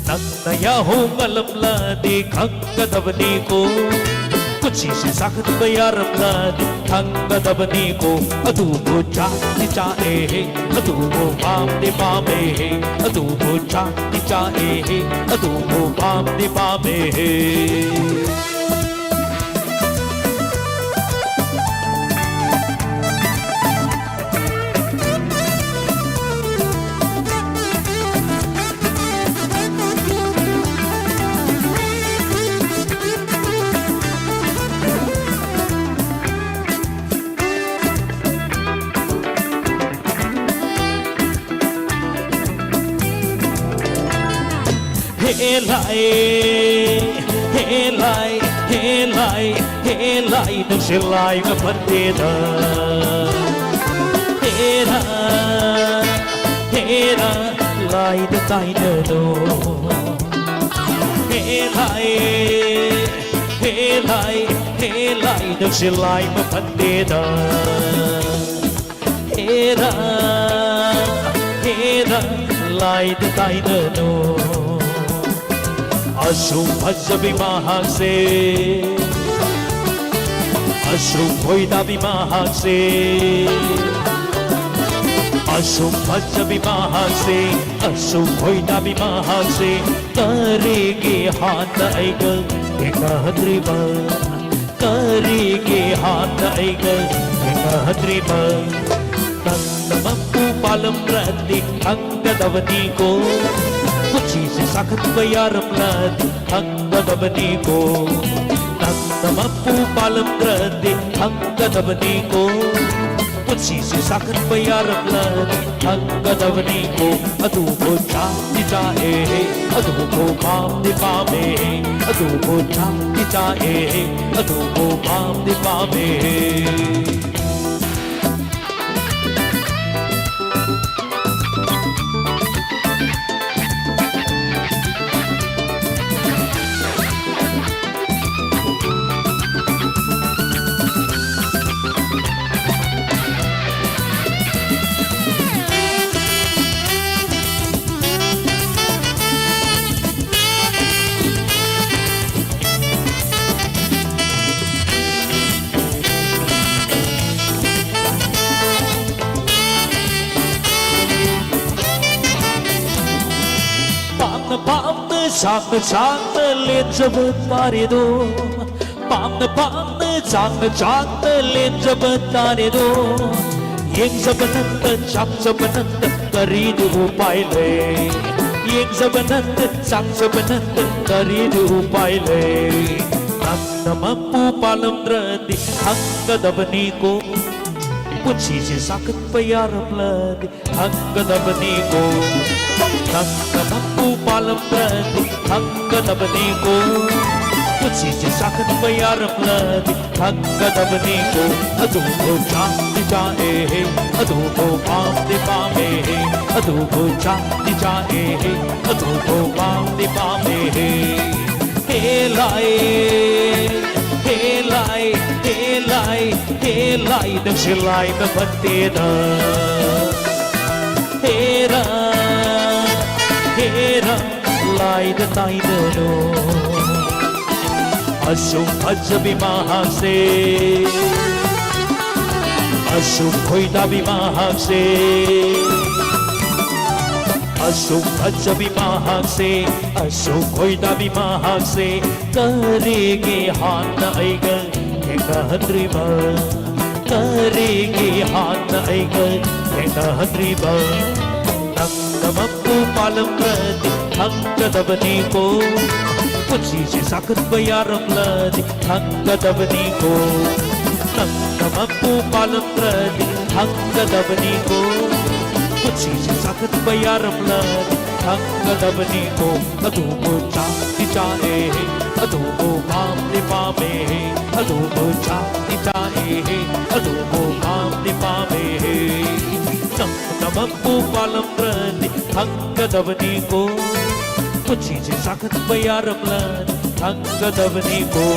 ꯅꯪꯅ ꯌꯥꯍꯧ ꯉꯜꯂꯝꯂꯗꯤ ꯈꯪꯒꯗꯕꯅꯤꯀꯣ ꯄꯨꯟꯁꯤꯁꯦ ꯁꯥꯒꯠꯄ ꯌꯥꯔꯝꯂꯗꯤ ꯈꯪꯒꯗꯕꯅꯤꯀꯣ ꯑꯗꯨꯕꯨ ꯆꯥꯛꯇꯤ ꯆꯥꯛꯑꯦ ꯑꯗꯨꯕꯨ ꯄꯥꯝꯗꯤ ꯄꯥꯝꯃꯦ ꯑꯗꯨꯕꯨ ꯆꯥꯛꯇꯤ ꯆꯥꯛꯑꯦ ꯑꯗꯨꯕꯨ ꯄꯥꯝꯗꯤ ꯄꯥꯝꯃꯦ Hey lai, nung sila'y kapatida. Hera, lai na tayo na no. Hey lai, nung sila'y kapatida. Hera, lai na tayo na no. Asung pasabi mahagse Asung ko'y tabi mahagse Asung pasabi mahagse Asung ko'y tabi mahagse Karigi hata ay gal Ikahatriba Karigi hata ay gal Ikahatriba Nang namapu palam rati Ang gadawani ko Puchise sakat bayaramladi Hanggadabani ko Nagdamapu palamgradi Hanggadabani ko Puchise sakat bayaramladi Hanggadabani ko Adubo chati chae Adubo pamdi pame Adubo chati chae Adubo pamdi pame Changna len jabat pare do Changna len jabat pare do Yeng jabananda chak jabananda karidu upai le Yeng jabananda chak jabananda karidu upai le Nagna mapu palamdradi hanggadabani ko Puchise sakat payaramladi hanggadabani ko Nagdamapu palambradi hanggadabani ko Puchise sakat bayaramladi hanggadabani ko Adubo chati chae Adubo pamdi pame Adubo chati chae Adubo pamdi pame Helai nang sila'y mapatida Hera lai na tayo na no Asung pasabi mahagse Asung ko'y tabi mahagse Asung pasabi mahagse Asung ko'y tabi mahagse Karigihan na ay gal Ikahatriba Karigihan na ay gal Ikahatriba Nagdamapu palamradi hanggadabani ko Puchise sakat bayaramladi hanggadabani ko Nagdamapu palamradi hanggadabani ko Puchise sakat bayaramladi hanggadabani ko Adubo chati chae Adubo pamdi pame Adubo chati chae Adubo pamdi pame Nagdamapu palamradi hanggadabani ko पुंसीसे साखत्ब यारम्लनि खंगदवनिको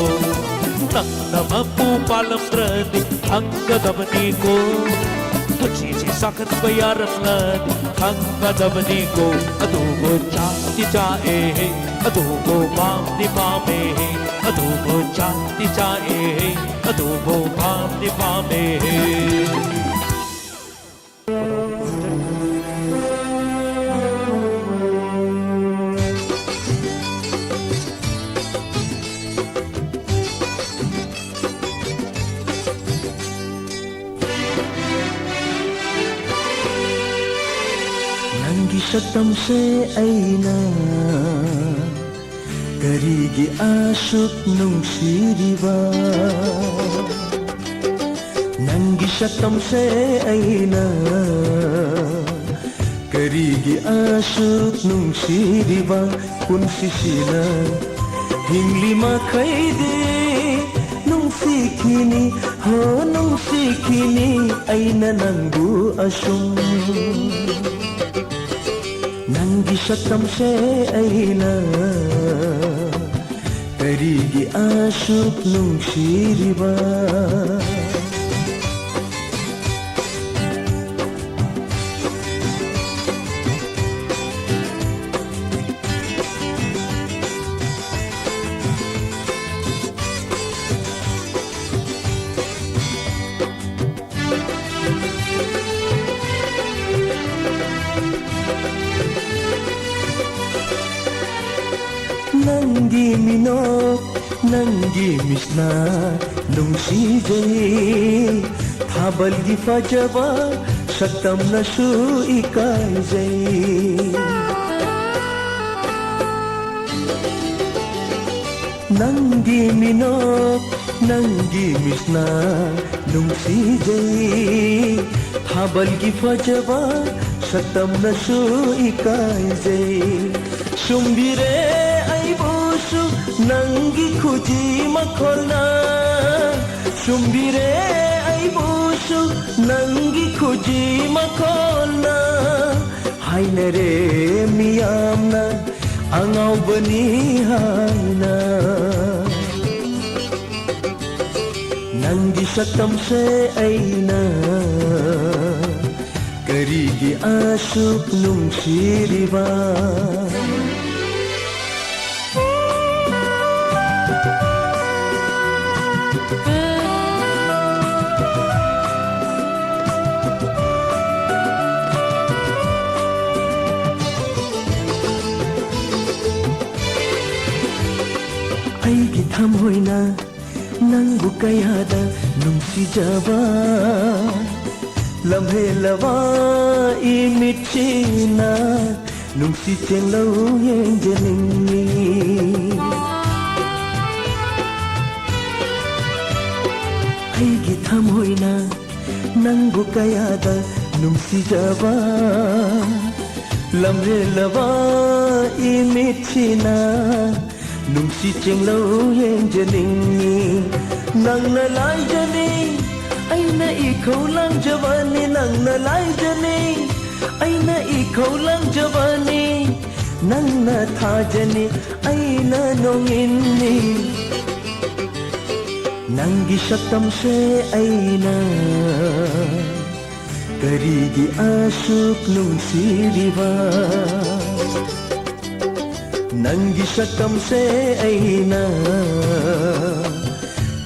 नंदमपु पालम्द्रदि खंगदवनिको पुंसीसे साखत्ब यारम्लनि खंगदवनिको अदुगो चाति चाए अदुगो पामदि पामे अदुगो चाति चाए अदुगो पामदि पामे Nanggi satamse aina karigi asuk nungsiriba Nanggi satamse aina karigi asuk nungsiriba kun sisila hinglima khaide nungsikini ho nungsikini aina nangu asum Nanggi satamse aina karigi asuk nungsiriba Nanggi minok, nanggi misna, nungsijay Thabal gi fajaba, satam na su ikaizay Nanggi minok, nanggi misna, nungsijay Thabal gi fajaba, satam na su ikaizay Sumbire aibusu nangi khuji makholna Sumbire aibusu nangi khuji makholna Haina re miyamna angau bani haina Nangi satamse aina karigi asuk nungsiriba Aigi thamoina nangu kayada nungsijaba lamhelawa imichina nungsi chenglo yengeningi Aigi thamoina nangu kayada nungsijaba lamhelawa imichina Nungsi chenglo yengeningi nangna laijani aina ikaulang jawani nangna laijani aina ikaulang jawani nangna thajani aina nonginni Nanggi satamse aina karigi asuk nungsiriba Nanggi satamse aina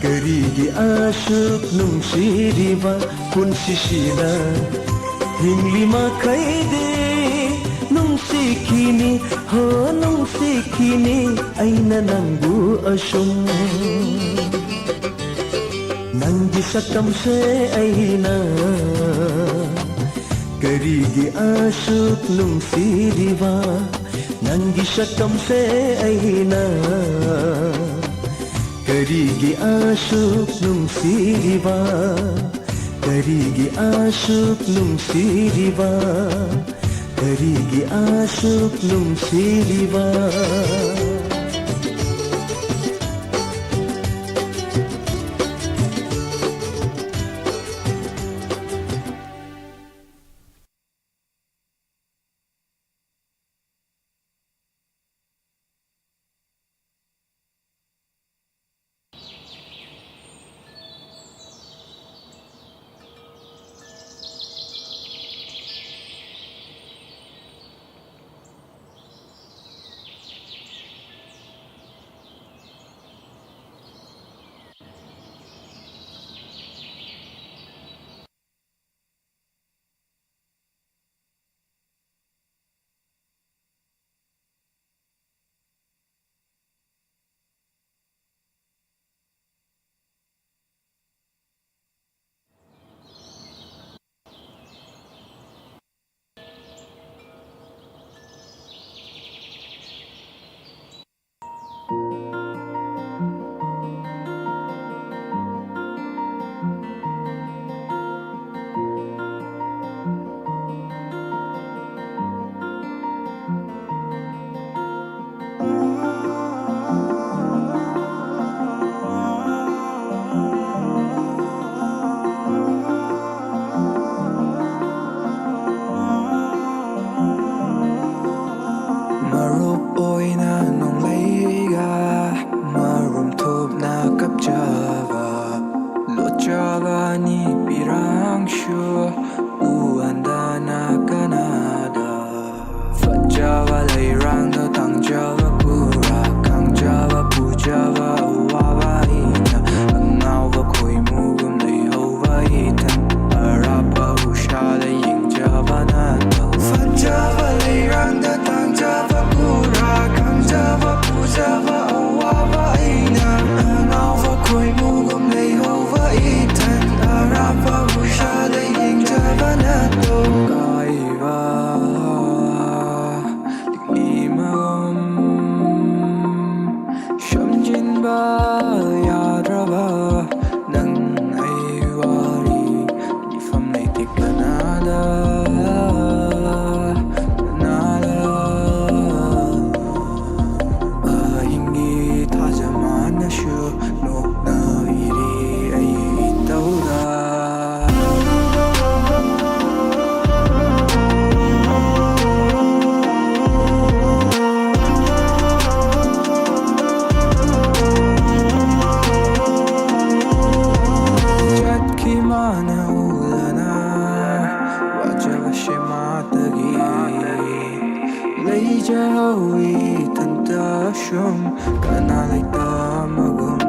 karigi asuk nungsiriba kun sisila hinglima khaide nungsikini ho nungsikini aina nangu asum Nanggi satamse aina karigi asuk nungsiriba Nanggi satamse aina karigi asuk nungsiriba karigi asuk nungsiriba karigi asuk nungsiriba ꯑꯣꯏꯅ ꯅꯣꯡꯂꯩꯒ ꯃꯔꯨꯝ ꯊꯣꯞꯅ ꯀꯞꯆꯕ ꯂꯣꯠꯆꯕꯅꯤ ꯄꯤꯔꯥꯡꯁꯨ ꯎꯍꯟꯗꯅ ꯀꯅꯥꯗ ꯐꯖꯕ ꯂꯩꯔꯥꯡꯗ ꯇꯥꯡꯖꯕ ꯄꯨꯔꯥ ꯈꯪꯖꯕ ꯄꯨꯖꯕ ꯑꯋꯥꯕ ꯑꯩꯅ ꯑꯉꯥꯎꯕ ꯈꯣꯏꯃꯨꯒꯨꯝ ꯂꯩꯍꯧꯕ ꯏꯊꯟ ꯑꯔꯥꯞꯄ ꯎꯁꯥꯗ ꯌꯦꯡꯖꯕ ꯅꯠꯇꯧ ꯐꯖꯕ ꯂꯩꯔꯥꯡꯗ ꯇꯥꯡꯖꯕ ꯄꯨꯔꯥ ꯈꯪꯖꯕ ꯄꯨꯖꯕ ꯑꯋꯥꯕ ꯑꯩꯅ ꯑꯉꯥꯎꯕ ꯈꯣꯏꯃꯨꯒꯨꯝ ꯂꯩꯍꯧꯕ 이탄 알아봐 우샤대 인자바나도 가이바 릭리마음 샴진바 야드라바 난 아이와리 니팜 네티까 나다 나다 아힌기 타자마나슈 노나 이리 Leijauhi tanta shum kana laita magum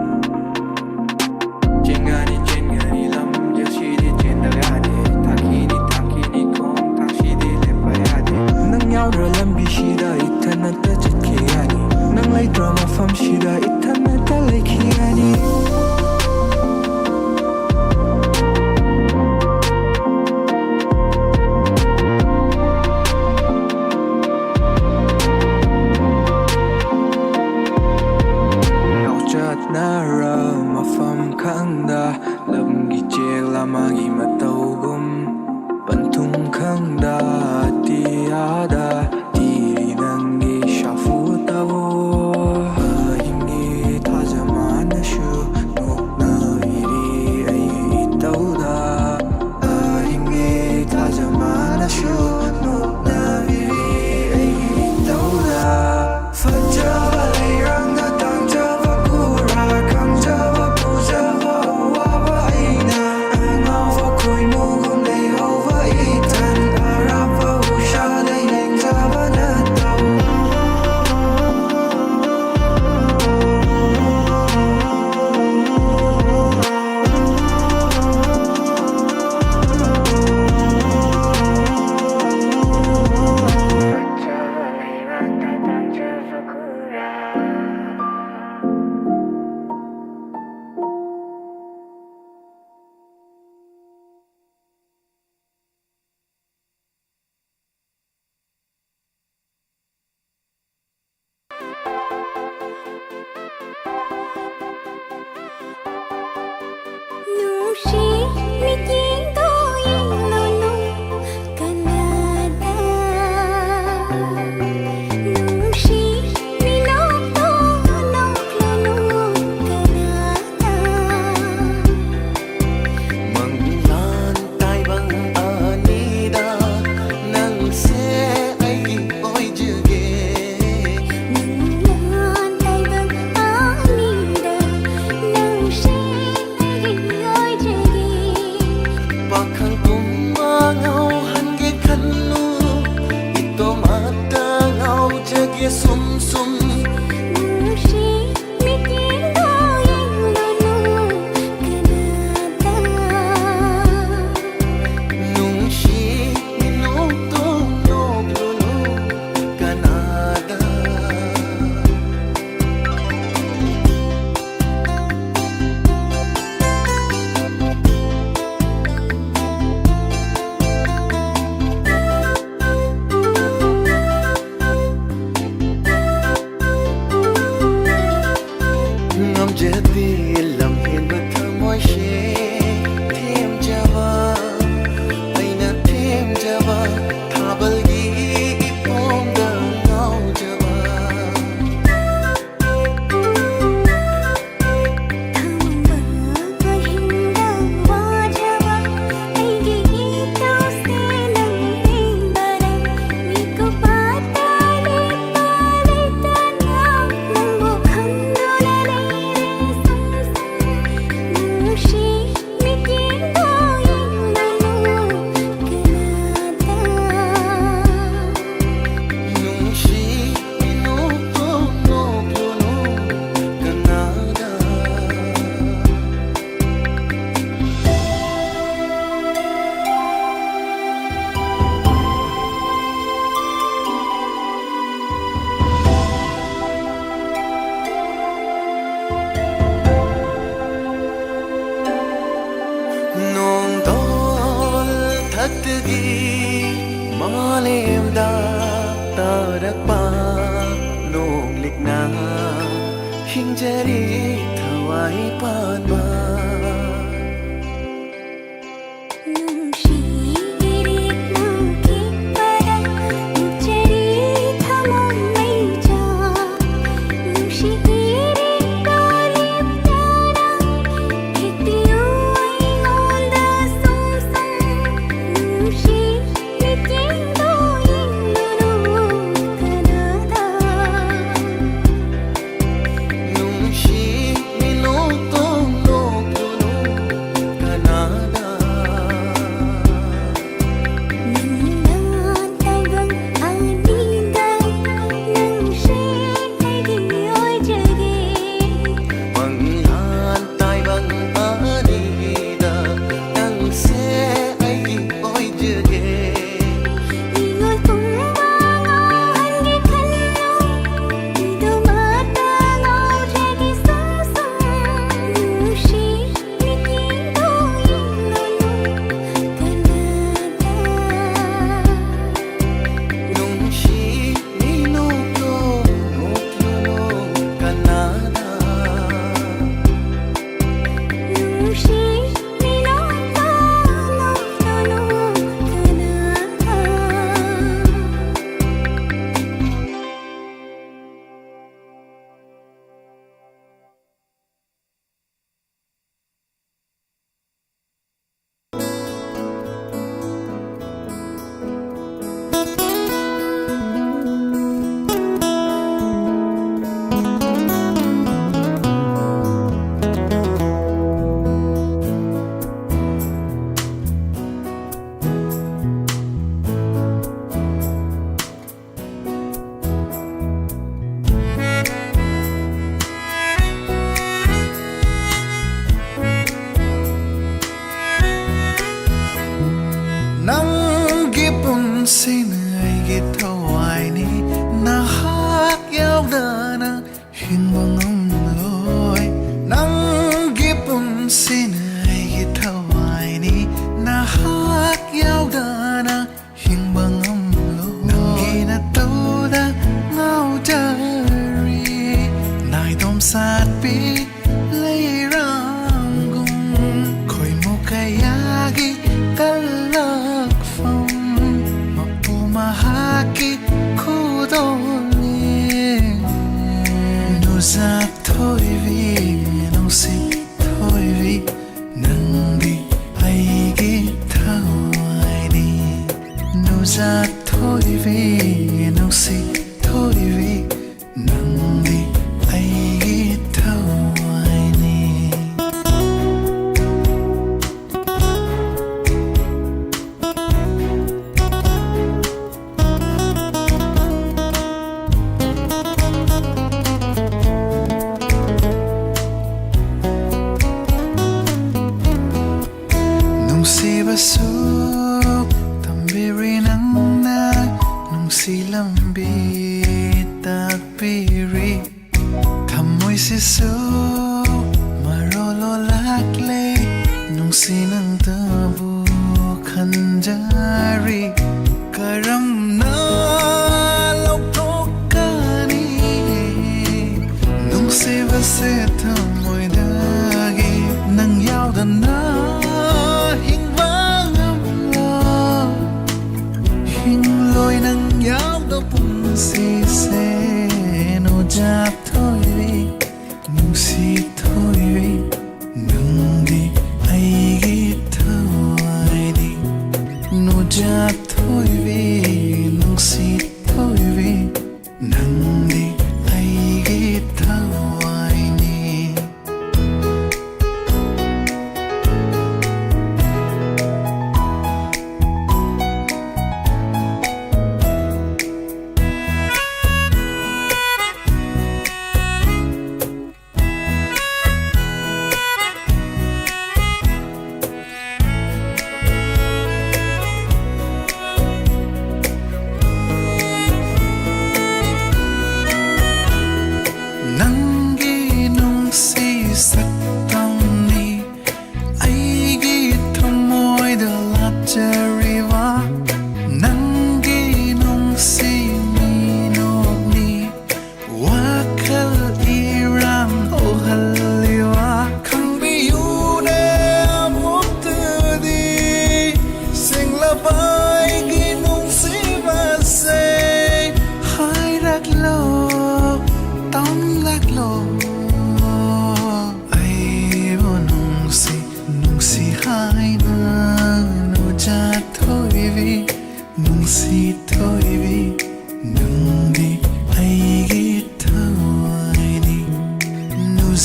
Jingani lam jashidi jindagade Takini kong tangshidi lepayade Nang yaudra lambi shida itanata chitkiyani Nang laitra mafam shida itanata laikiyani Nara mafam khangda lamgi chek lamagi matawgum pantung khangda tiada tiri nangi shafu tawo hingi thajamana shu nokna iri ai tawda hingi thajamana shu nokna iri ai tawda fajaba leiranga tangjaba Kangjava pujava wava aina Angava koi mugum lehova itan Arapa ushada yengjava natau Kangjava leiranga tangjava kura Nushi mikinto ilunu kanada Nushi minokto noklanu kanada Manglan taibang anida nang se aigi oi juge Nanglan taibang anida nang she oi jagi Pakhang kumangau hange khannu ito mata ngau jage sum sum Nushi mikinto ilunu kanada nung shi nung to no Canada na hinjari thawai pan ba nang di ai gi thawai ni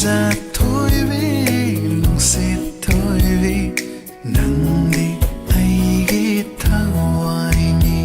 ꯊꯣꯏꯕꯤ ꯅꯨꯡꯁꯤꯠ ꯊꯣꯏꯕꯤ ꯅꯪꯗꯤ ꯑꯩꯒꯤ ꯊꯋꯥꯏꯅꯤ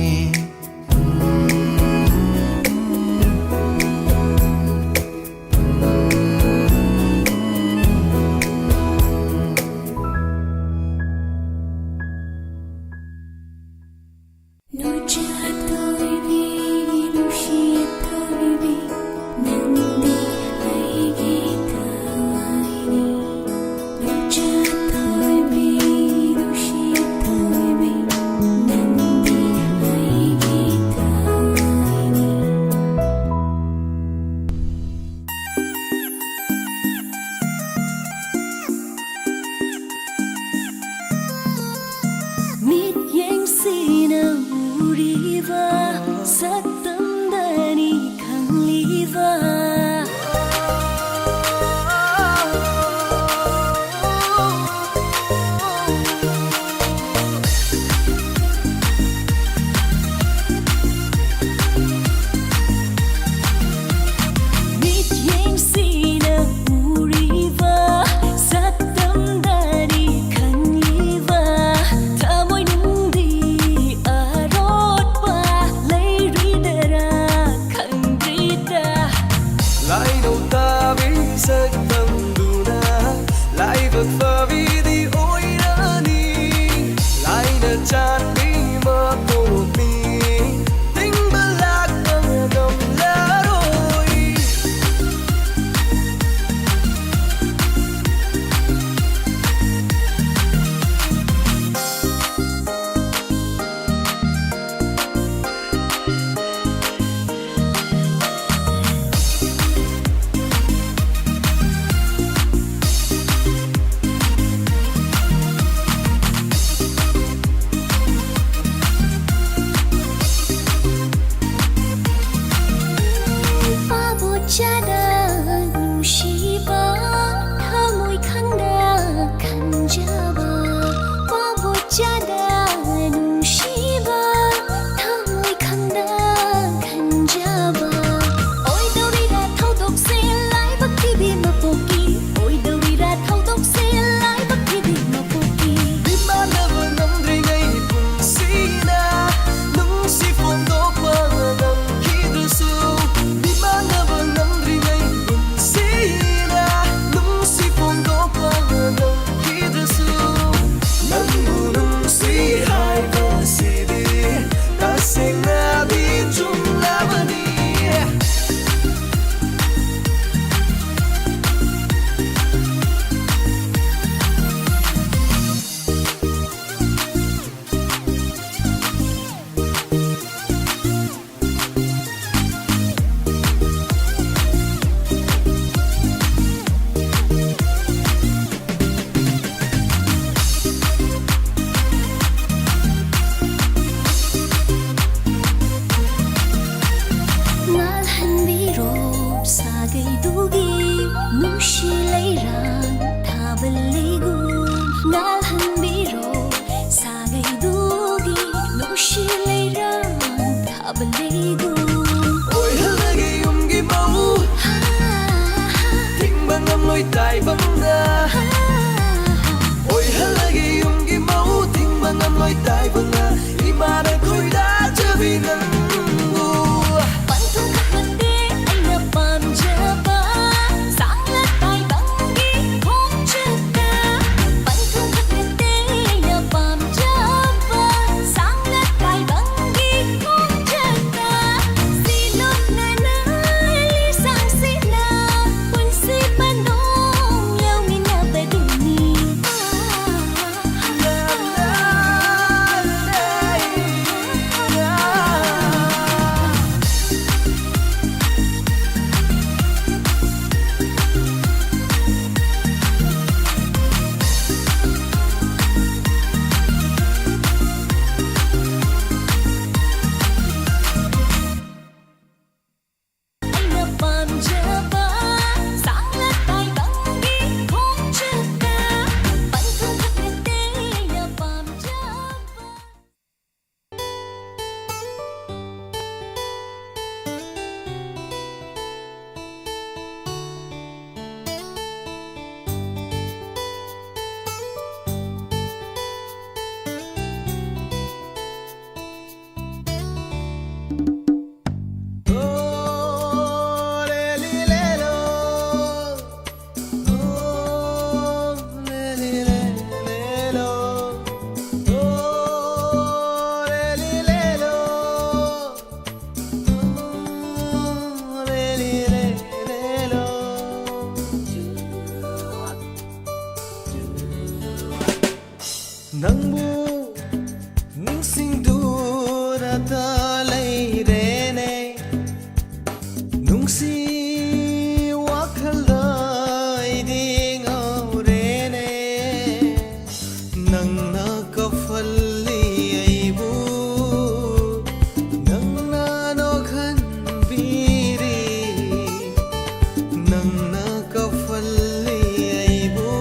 Nangna kafalli aibu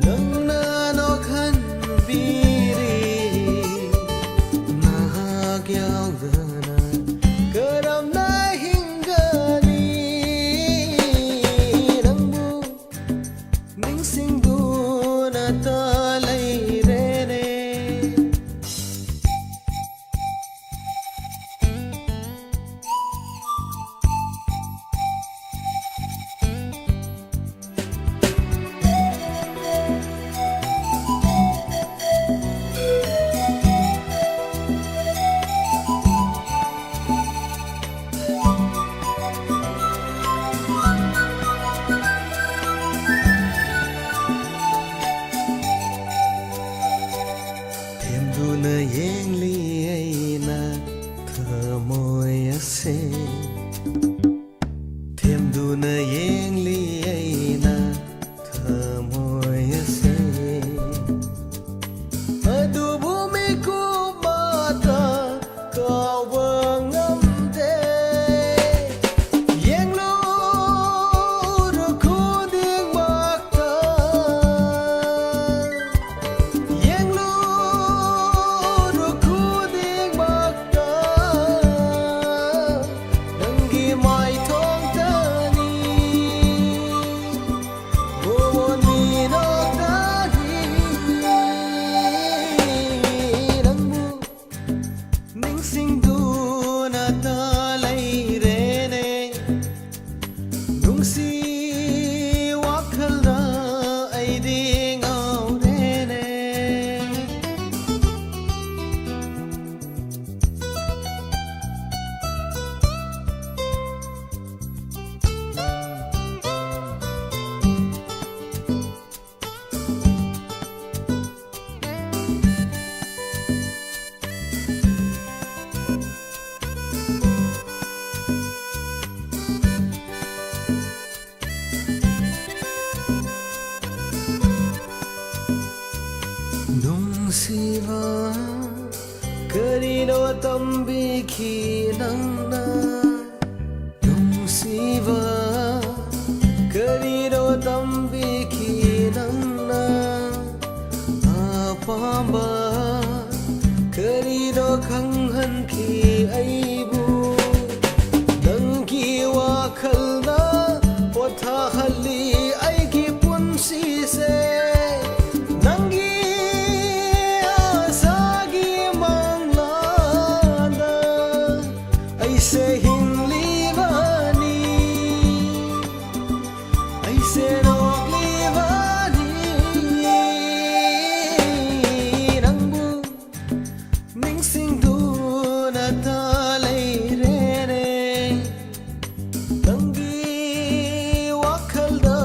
Nangna nokhan biri Nahag yaudana karam na hingani Nangbu ningsingdu na talay rene Temduna yengli aina thamoy ase Temduna yengli aina thamoy ase Adubu mikubata kawa ngamde Yenglo rukuning makta Yenglo rukuning makta Nanggi mai thong tani Bumon minok tani Nangbu ningsingdu na talay rene Nungsi wakal na ay di ngaw rene Nungsiva karino tambiki nangna Nungsiva karino tambiki nangna Apamba karino khanghanki aibu Nangki wakhalna pothahalli aigi punsi se Nanggi asagi manglana aise hinglivani aise noglivani Nangbu ningsingdu na talay rene Nanggi wakhalda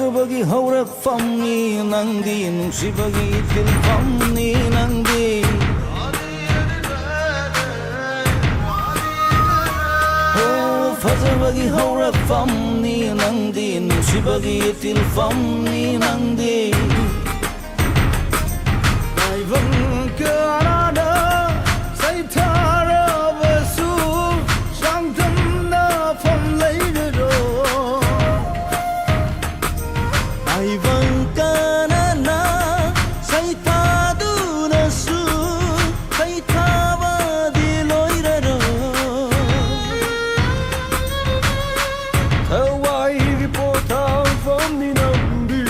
ꯐꯖꯕꯒꯤ ꯍꯧꯔꯛꯐꯝꯅꯤ ꯅꯪꯗꯤ ꯅꯨꯡꯁꯤꯕꯒꯤ ꯏꯊꯤꯜꯐꯝꯅꯤ ꯅꯪꯗꯤ ꯐꯖꯕꯒꯤ ꯍꯧꯔꯛꯐꯝꯅꯤ ꯅꯪꯗꯤ ꯅꯨꯡꯁꯤꯕꯒꯤ ꯏꯊꯤꯜꯐꯝꯅꯤ ꯅꯪꯗꯤ ꯇꯥꯏꯕꯪ ꯀꯌꯥꯗ ꯁꯩꯊꯥꯔꯕꯁꯨ ꯆꯥꯡꯗꯝꯅꯐꯝ ꯂꯩꯔꯔꯣꯏ ꯇꯥꯏꯕꯪ ꯀꯌꯥꯅ ꯁꯩꯊꯥꯗꯨꯅꯁꯨ ꯁꯩꯊꯥꯕꯗꯤ ꯂꯣꯏꯔꯔꯣꯏ ꯊꯋꯥꯏꯒꯤ ꯄꯣꯊꯥꯐꯝꯅꯤ ꯅꯪꯗꯤ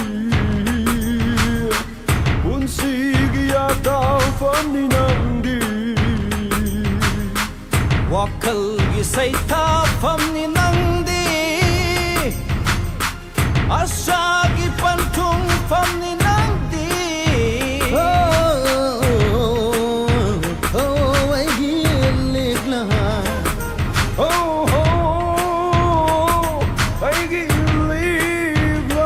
ꯄꯨꯟꯁꯤꯒꯤ ꯌꯥꯊꯥꯐꯝꯅꯤ ꯅꯪꯗꯤ ꯋꯥꯈꯜꯒꯤ ꯁꯩꯊꯥꯐꯝꯅꯤ ꯅꯪꯗꯤ 아샤기 반통 밤니 낭디 아이기 일릭라 아이기 일릭라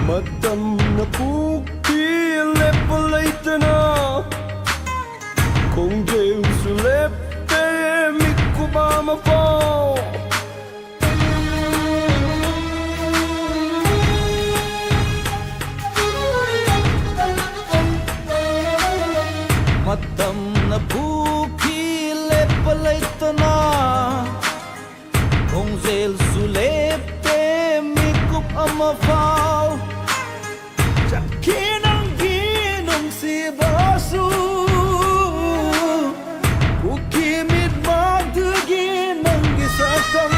마땀나 북비 랩플레이트나 공제우스 랩때 믿고 밤아파 마땀나 북비 랩플레이트나 공제우스 랩때 믿고 밤아파 Kinang si basu Ukimit magdugin ng gisakam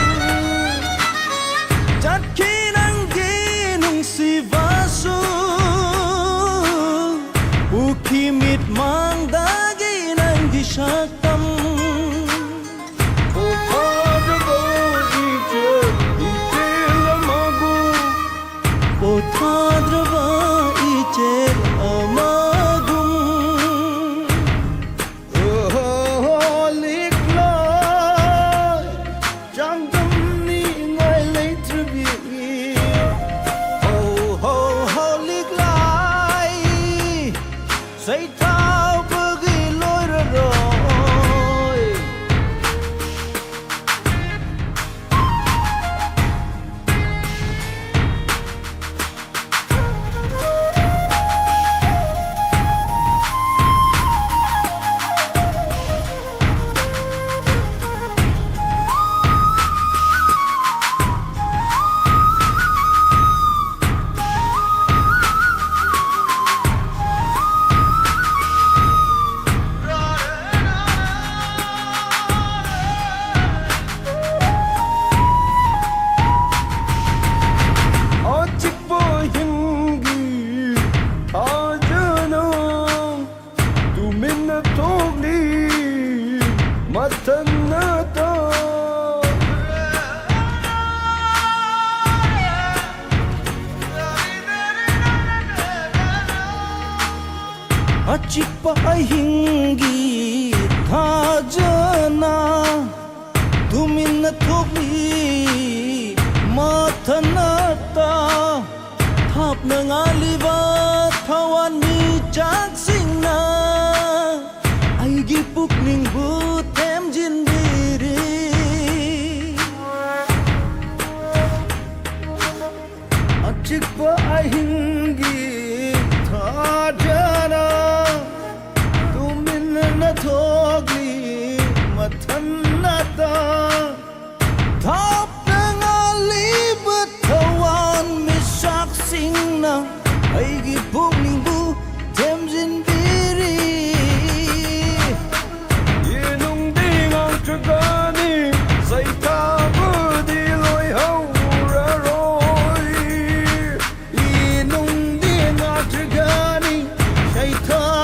Chat kinang si basu Ukimit magdugin ng gisakam Otadraba ichel amagum liklay jangdam ni ngai later bi liklay say tao bagi loi rồi Matanata Achik pa ay hingi thajana Tumin na thokli matanata Thap na ngaliba thawan ni jaksing na Ay gipuk ning butem jinbiri Achik pa ay hingi thajana Tumin na thogli mathanata Thap na ngaliba thawan mi saksing na Ay gipuk ning butem jinbiri Gani say ta di loi hau ra rồi inung di na gani say ta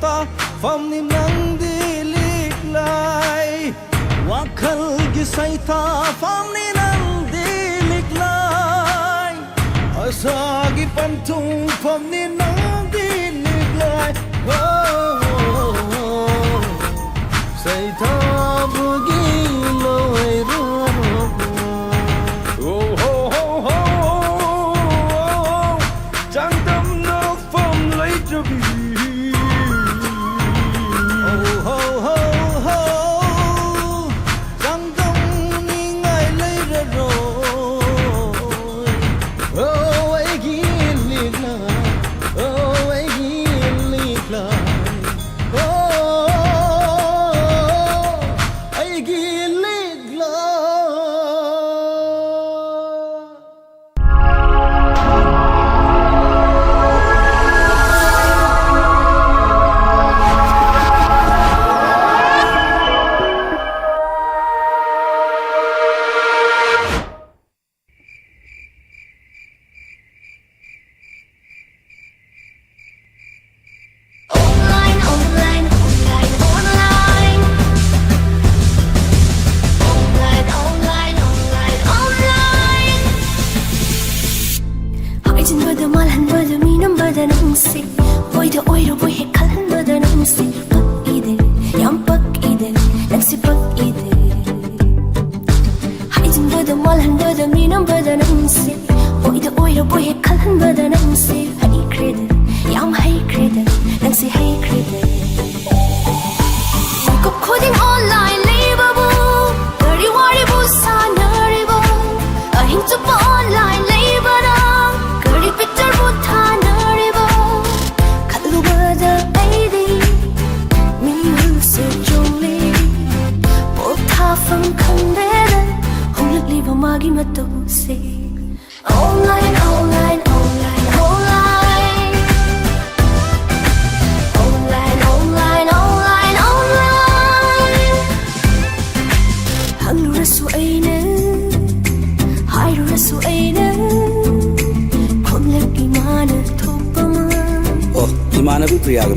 ta pham ni nang di lik lai wakhal gi sai ta pham ni nang di lik lai asa gi pan thung pham ni nang di lik lai sai ta bu gi loi ro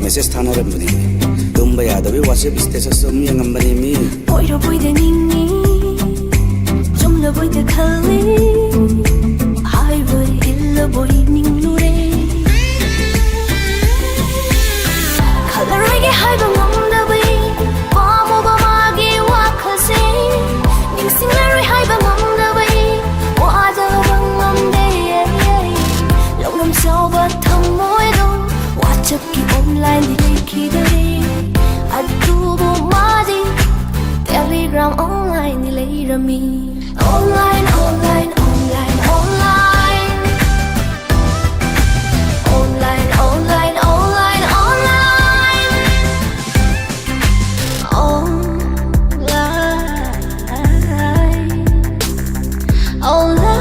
Message thana rambani tumba yadabi WhatsApp status sum yangambani mi boyro boyde ningi jumna boyde khali hai boy illa boy ninglure khalarage hai bangam bai pamo bamage wa khase ningsinglare hai bangam bai wa da bangam de lonam sauba thamoy do WhatsApp ki online likhi dare adubo madi Telegram online lay rami online online online online online online online online online online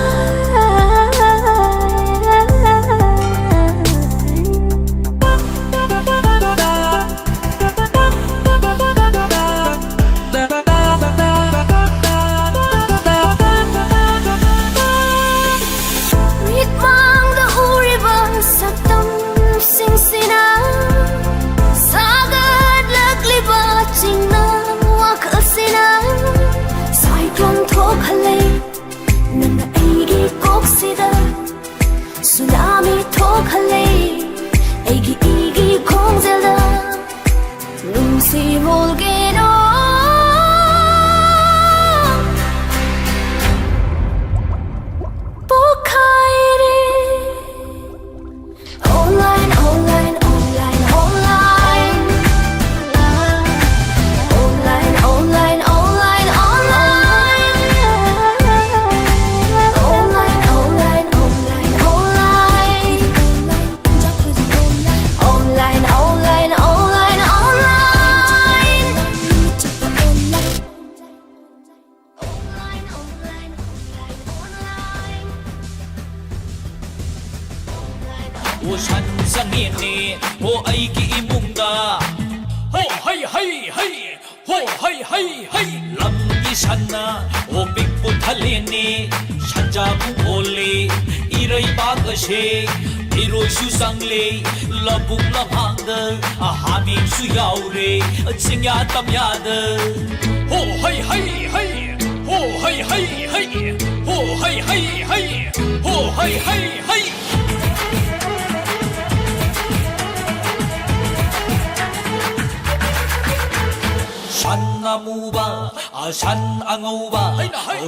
Tsunami thokale aigi igi khongjala nungsi volgeno pokaire online online online online online online online Usan sangini ho aiki imungda ho hay hay hay ho hay hay hay lam isanna ho bigpu thaleni sanja bu oli irai bagase ꯏꯔꯣꯏꯁꯨ ꯆꯪꯂꯦ ꯂꯕꯨꯛ ꯂꯝꯍꯥꯡꯗ ꯍꯥꯃꯦꯡꯁꯨ ꯌꯥꯎꯔꯦ ꯆꯤꯡꯌꯥ ꯇꯝꯌꯥꯗ ꯍꯣ ꯍꯩ ꯍꯩ ꯍꯩ ꯍꯣ ꯍꯩ ꯍꯩ ꯍꯩ ꯍꯣ ꯍꯩ ꯍꯩ ꯍꯩ ꯍꯣ ꯍꯩ ꯍꯩ ꯍꯩ 산 나무바 산 앙어우바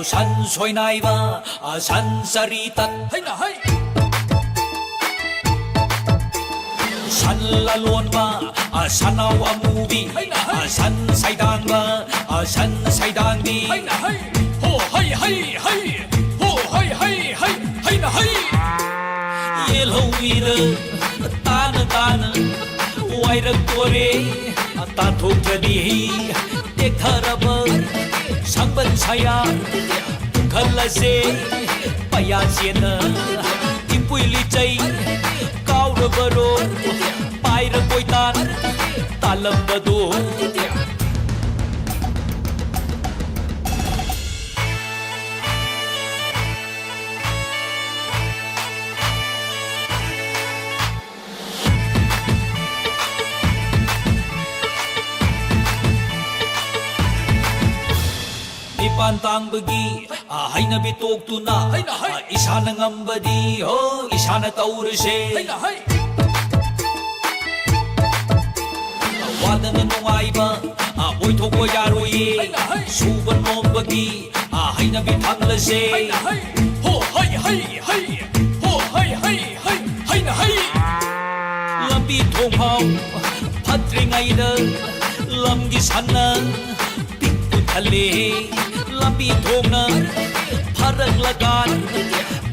산 소이나이바 산 쌀이tat 산 랄론바 산 아와무비 산 사이단바 산 사이단비 호 하이 하이 하이 호 하이 하이 하이 하이나 하이 옐로우비르 따는 따는 와이럭도레 따톡자디 떼카라버 상반사야 칼라세 빠야지나 임뿌일리짜이 까우러버로 빠이럭보이탄 딸럼버도 ꯄꯥꯟꯇꯥꯡꯕꯒꯤ ꯍꯩꯅꯕꯤ ꯇꯣꯛꯇꯨꯅ ꯏꯁꯥꯅ ꯉꯝꯕꯗꯤ ꯏꯁꯥꯅ ꯇꯧꯔꯁꯦ ꯋꯥꯗꯅ ꯅꯨꯡꯉꯥꯏꯕ ꯑꯣꯏꯊꯣꯛꯄ ꯌꯥꯔꯣꯏꯌꯦ ꯁꯨꯕ ꯅꯣꯝꯕꯒꯤ ꯍꯩꯅꯕꯤ ꯊꯝꯂꯁꯦ ꯍꯣ ꯍꯩ ꯍꯩ ꯍꯩ ꯍꯣ ꯍꯩ ꯍꯩ ꯍꯩ ꯍꯩꯅ ꯍꯩ ꯂꯝꯕꯤ ꯊꯣꯡꯐꯥꯎ ꯐꯠꯇ꯭ꯔꯤꯉꯩꯗ ꯂꯝꯒꯤ ꯁꯟꯅ ꯄꯤꯛꯄꯨ ꯊꯜꯂꯦ ꯂꯝꯕꯤ ꯊꯣꯡꯅ ꯐꯔꯛꯂꯀꯥꯟ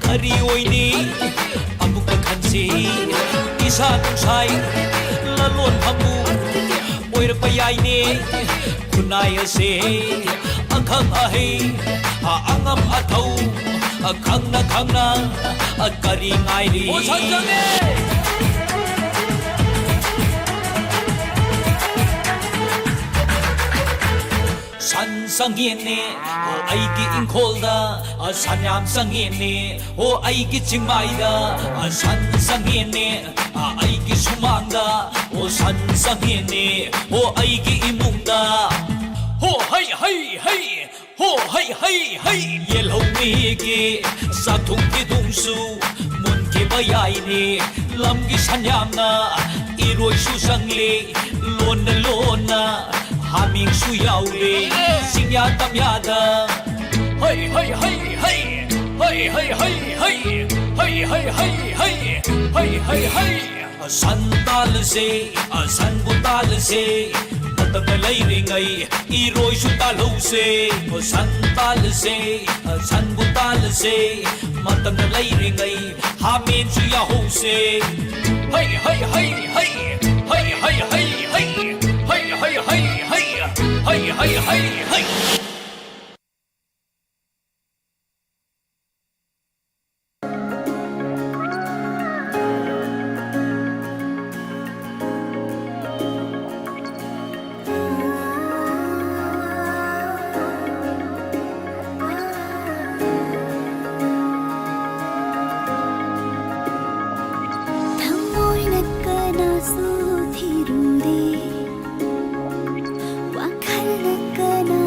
ꯀꯔꯤ ꯑꯣꯏꯅꯤ ꯑꯃꯨꯛꯀ ꯈꯟꯁꯤ ꯏꯁꯥ ꯅꯨꯡꯁꯥꯏ ꯂꯂꯣꯟꯐꯝꯕꯨ ꯑꯣꯏꯔꯛꯄ ꯌꯥꯏꯅꯦ ꯈꯨꯟꯅꯥꯏ ꯑꯁꯦ ꯑꯈꯪ ꯑꯍꯩ ꯑꯉꯝ ꯑꯊꯧ ꯈꯪꯅ ꯈꯪꯅ ꯀꯔꯤ ꯉꯥꯏꯔꯤ 산 쌍이네 아이기 인콜다 산얌 쌍이네 오 아이기 칭마이다 산 쌍이네 아이기 수망다 오 산 쌍이네 오 아이기 이뭉다 호 하이 하이 하이 호 하이 하이 하이 옐호미기 사퉁기 동수 문기 바야이네 람기 산얌나 이로이 수상리 론나 론나 하밍수 야우리 싱야 땀야다 헤이 헤이 헤이 헤이 헤이 헤이 헤이 헤이 헤이 헤이 헤이 헤이 헤이 헤이 산 딸세 산부 딸세 어떤 레이링의 이로이수 딸호세 산 딸세 산부 딸세 어떤 레이링의 하민수 야호세 헤이 헤이 헤이 헤이 헤이 헤이 헤이 헤이 헤이 헤이 헤이 헤이 헤이 헤이 헤이 ꯊꯃꯣꯏꯅ ꯀꯅꯥꯁꯨ ꯊꯤꯔꯨꯗꯦ ꯋꯥꯈꯜꯅ ꯀꯅꯥ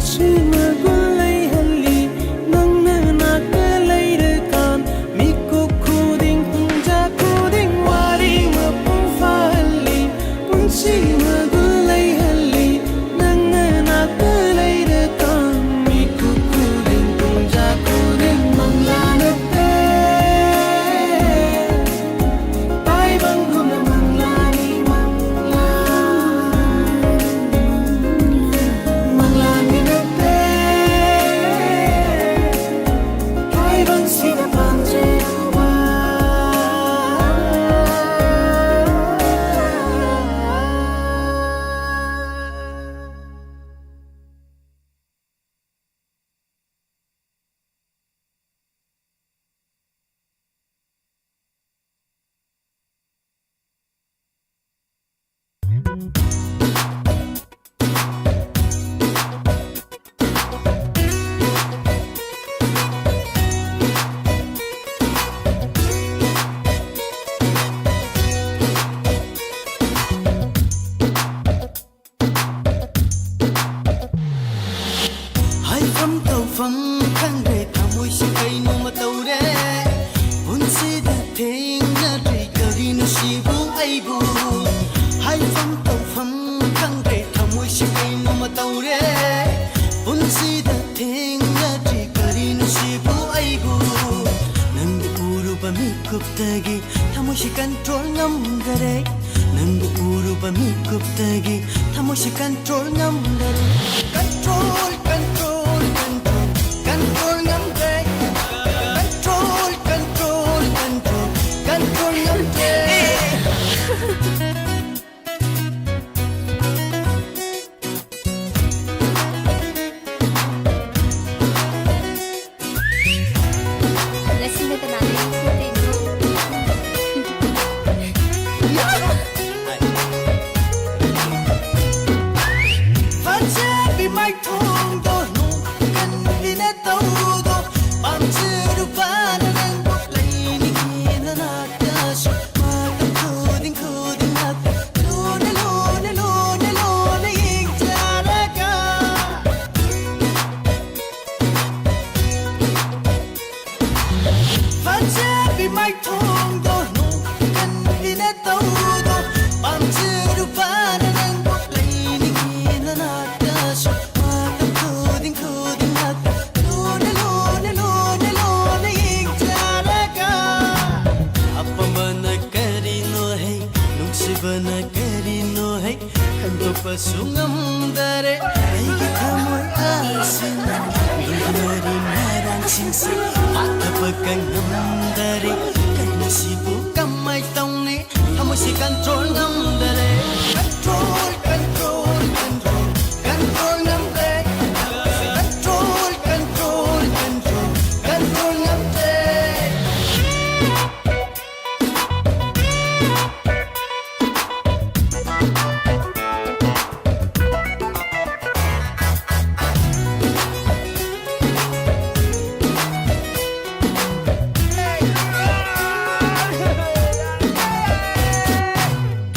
ꯄꯨꯟꯁꯤ ꯃꯒꯨꯟ ꯂꯩꯍꯜꯂꯤ ꯅꯪꯅ ꯅꯥꯛꯇ ꯂꯩꯔꯀꯥꯟ ꯃꯤꯀꯨꯞ ꯈꯨꯗꯤꯡ ꯄꯨꯡꯖꯥ ꯈꯨꯗꯤꯡ ꯋꯥꯔꯤ ꯃꯄꯨꯡ ꯐꯥꯍꯜꯂꯤ ꯄꯨꯟꯁꯤ ꯃꯒꯨꯟ ꯂꯩꯍꯜꯂꯤ ꯅꯪꯅ ꯅꯥꯛꯇ ꯂꯩꯔꯀꯥꯟ ꯃꯤꯀꯨꯞ ꯈꯨꯗꯤꯡ ꯄꯨꯡꯖꯥ ꯈꯨꯗꯤꯡ ꯃꯪꯂꯥ ꯅꯠꯇꯦ ꯇꯥꯏꯕꯪꯒꯨꯝꯅ ꯃꯪꯂꯥꯅꯤ ꯃꯪꯂꯥ ꯃꯪꯂꯥꯅꯤ ꯅꯠꯇꯦ ꯇꯥꯏꯕꯪꯁꯤꯗ ꯄꯥꯝꯖꯕ ꯍꯥꯏꯐꯝ ꯇꯧꯐꯝ ꯈꯪꯗ꯭ꯔꯦ ꯊꯃꯣꯏꯁꯤ ꯀꯩꯅꯣꯃ ꯇꯧꯔꯦ ꯄꯨꯟꯁꯤꯗ ꯊꯦꯡꯅꯗ꯭ꯔꯤ ꯀꯔꯤꯅꯣ ꯁꯤꯕꯨ ꯑꯩꯕꯨ ꯍꯥꯏꯐꯝ ꯇꯧꯐꯝ ꯈꯪꯗ꯭ꯔꯦ ꯊꯃꯣꯏꯁꯤ ꯀꯩꯅꯣꯃ ꯇꯧꯔꯦ ꯄꯨꯟꯁꯤꯗ ꯊꯦꯡꯅꯗ꯭ꯔꯤ ꯀꯔꯤꯅꯣ ꯁꯤꯕꯨ ꯑꯩꯕు ꯅꯪꯕꯨ ꯎꯔꯨꯕ ꯃꯤꯀꯨꯞꯇꯒꯤ ꯊꯃꯣꯏꯁꯤ ꯀꯟꯇ꯭ꯔꯣꯜ ꯉꯝꯗꯔꯦ ꯅꯪꯕꯨ ꯎꯔꯨꯕ ꯃꯤꯀꯨꯞꯇꯒꯤ ꯊꯃꯣꯏꯁꯤ ꯀꯟꯇ꯭ꯔꯣल ꯉꯝꯗꯔꯦ control control control control ngam control control control control ngam Let's sing it Facevi mai tondo no kan vine todo pamchiru pana nang laini kina na kasu mata koding koding na lone lone lone lone ing jaraga Facevi mai tondo no kan vine todo pamchiru pana nang laini kina na kasu mata koding koding na lone lone lone lone ing jaraga apamana karino hai nungsibana karino hai khandokpa sungam dare aigi thamoi asina mari marang singsi atapa kangam dare kaina sibu kamai tongni thamoi si control ngam dare control control control control ngam dare control control control control ngam dare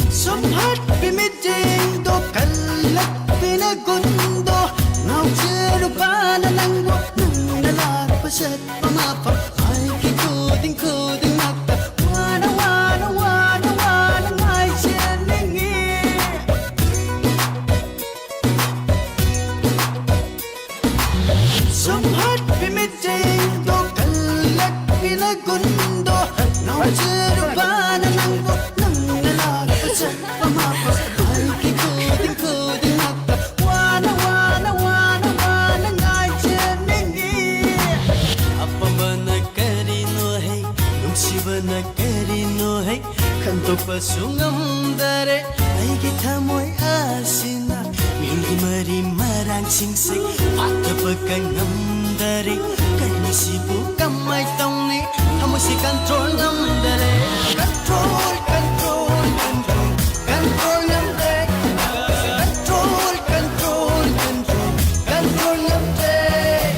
Sumhat bimidindo kalak pinagundo Nauchiru pana langgo Nangalag pasat pamapa Ay kikuding kuding mata Wana wana wana wana Ngay siyaningi Sumhat bimidindo kalak pinagundo Nauchiru pana langgo Nangalag pasat pamapa Ay kikuding kuding mata Wana wana wana wana Ngay siyaningi apamana karino hai nungsibana karino hai khandokpa sungam dare aigi thamoi asina milgi mari marang singsik atapa kangam dare kaina sibu kamai tongni thamoi si control ngam dare control control control control ngam dare control control control control ngam dare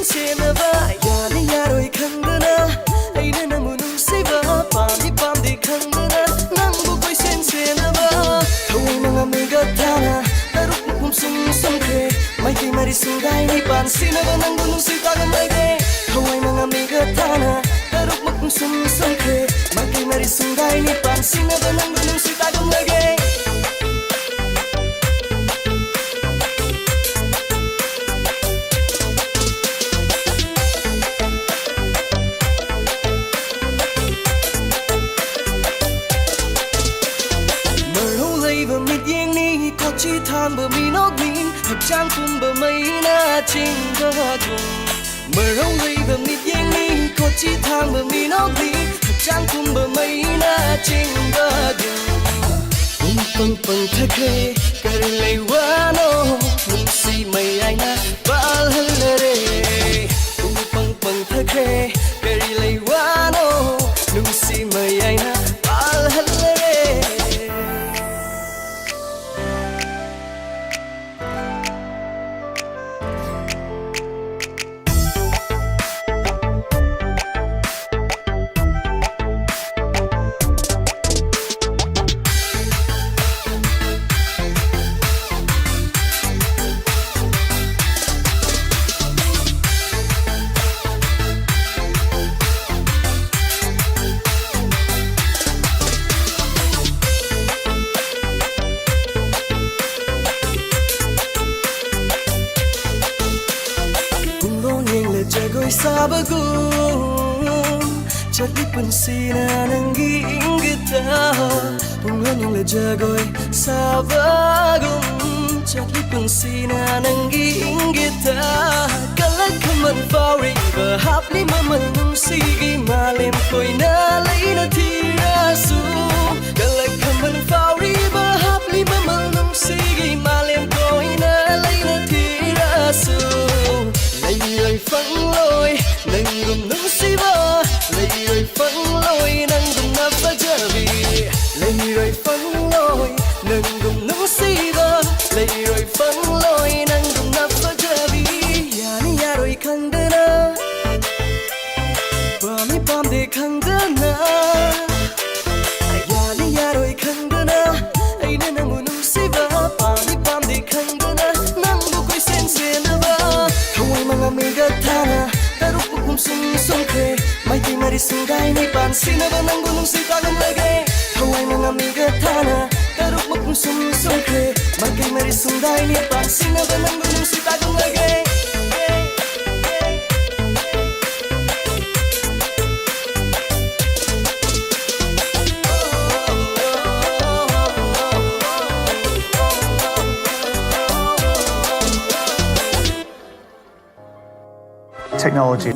senaba yani yaroi khangdana aina nangbu nungsiba pamdi pamdi khangdana nangbu koi senaba thawai mangamiga thana taruk mukum sumkhe maiki mari sungai ni pan sinaba nangbu nungsita gamage thawai mangamiga thana taruk mukum sumkhe maiki mari sungai ni pan sinaba nangbu nungsita gamage chỉ tham bờ mi nóc nín hợp trang cùng bờ mây na chinh bờ cùng mờ rong gây bờ mi yên ni có chỉ tham bờ mi nóc nín hợp trang cùng bờ mây na chinh bờ cùng pang pang thake kar lei wano mun si mai ai na bal halre pang pang thake kar lei wano mun si mai ai na bal halre sabagun jadi pensina nanggi inggita bungan yang lejagoi sabagun jadi pensina nanggi inggita kalak kaman fauri berhap lima menungsigi malam koi na laina tirasu kalak kaman fauri berhap lima menungsigi malam koi na laina tirasu lay phăng lôi nâng gum nung si ba lay phăng lôi nâng gum na fa jabi lay phăng lôi nâng gum nung si ba lay phăng lôi nâng gum na fa jabi yani yaroi khangdana pami pam de khangdana yani yaroi khangdana aina namu nung si ba pami pam de khangdana nang bu koi sen ba thawai mangamiga thana taruk mukum sumkhe maiki mari sungai ni pan sinaba nangbu nungsita gamage thawai mangamiga thana taruk mukum sumkhe maiki mari sungai ni pan sinaba nangbu nungsita gamage technology.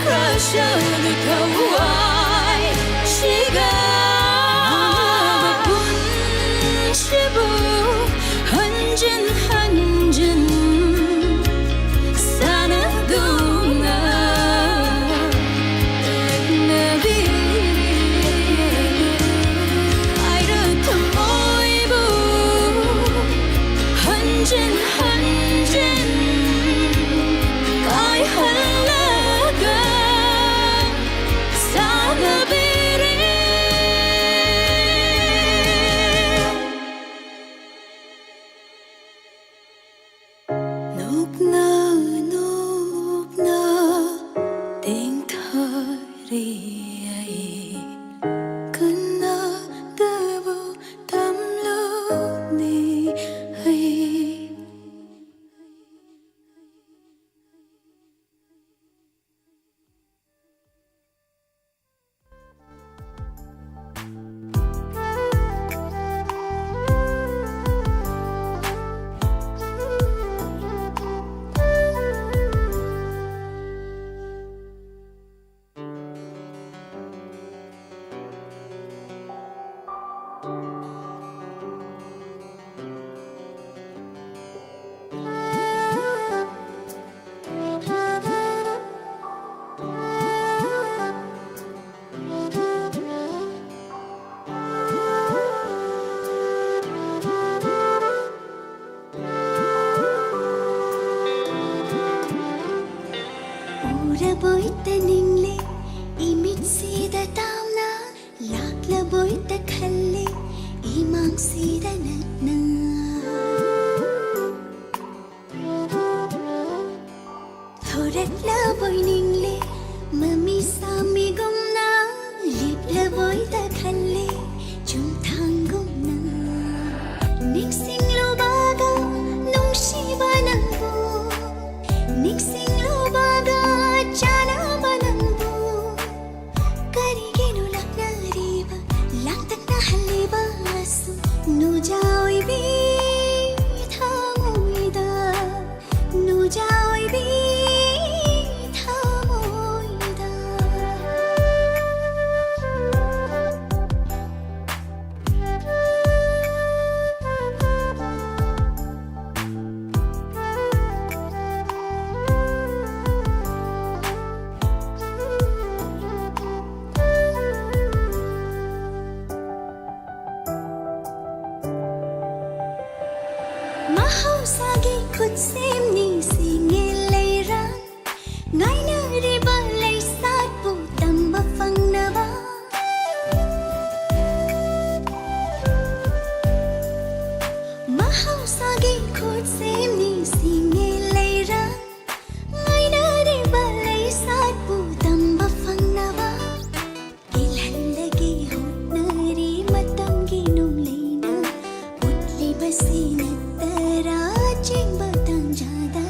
crushing the kawaii shiga shibu hanjin hanjin sanaduna nabi aira tamoibu hanjin hanjin kai halaga sanabiri nupna nupna ting thari ai kana dabu tamlo ni ai Uraboita ningle imit sida tamna lakla boita khalle imang sida natna thorakla boy ningle mami sami gumna lipla boita khalle chung thang gumna mixing lo baga nung shiba nangbo mixing lo baga chana banambu karigenu laknariba laktakna haliba asu nu jaoi bi thamoida nu jaoi bi thamoida Mahausagi khud semni singil leiran ngaina riba lei sat pu tamba fangnaba Mahausagi khud semni singil leiran ngaina riba lei sat pu tamba fangnaba ilhandagi hutnari matamgi numleina utli basina Rajing batang jada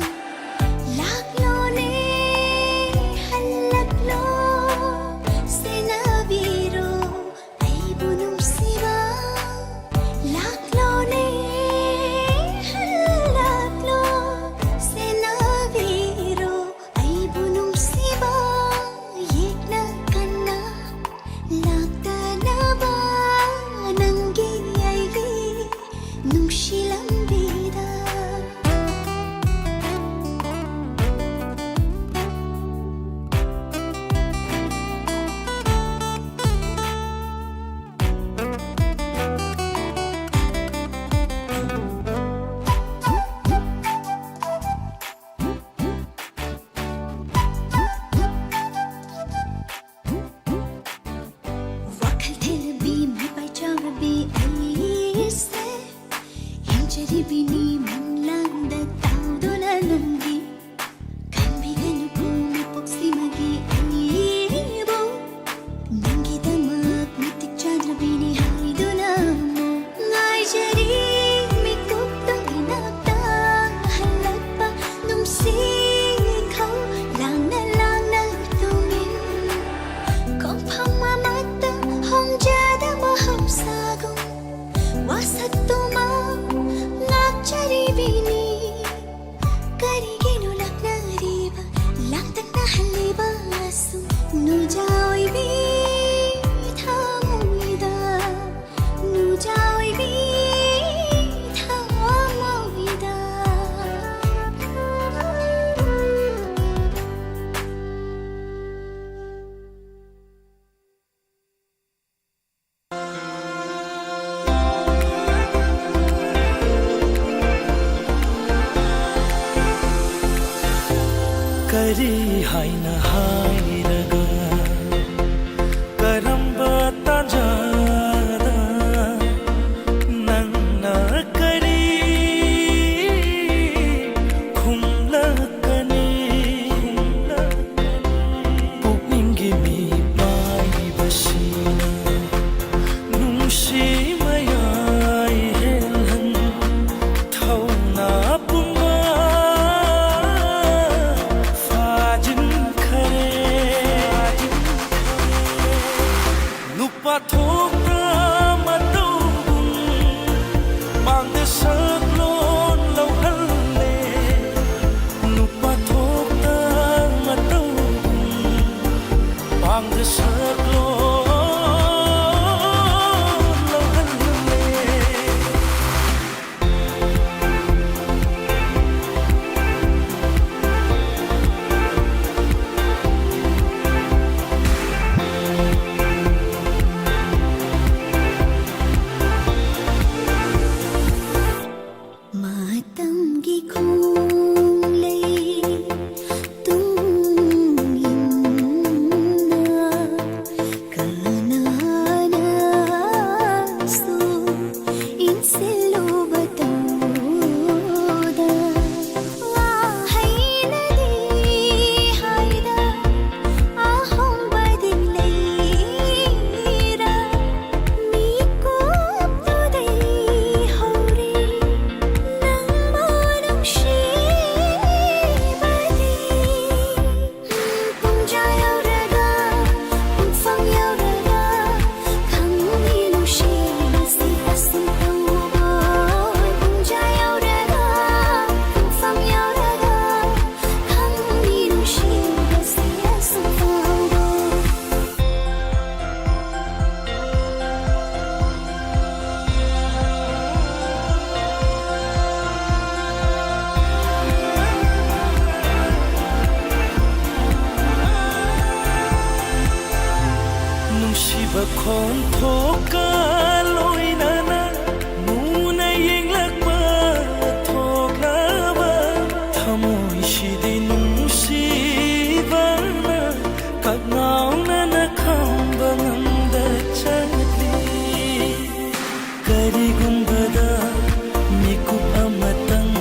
kari haina hairaga karamba tanjada nangna kari khumlakani pukningi mi pai basina nungsi mayai helhan thauna punga fajin khare nupa thokna matau mangde saklon lauhalle nupa thokna matau mangde saklon lauhalle Matamgi khung lei tung inna kanana su insilu batoda wa haina di haida ahom badin leira mi ko to dei hore nungsiba khon thoka loinana muna yenglakba thoklaba thamoi shidi nungsibana kaknauna na khamba ngamda chakli karigumbada mikup amatang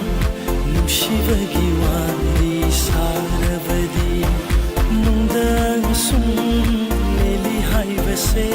nungsibagi wari sarabadi nungdang sum Say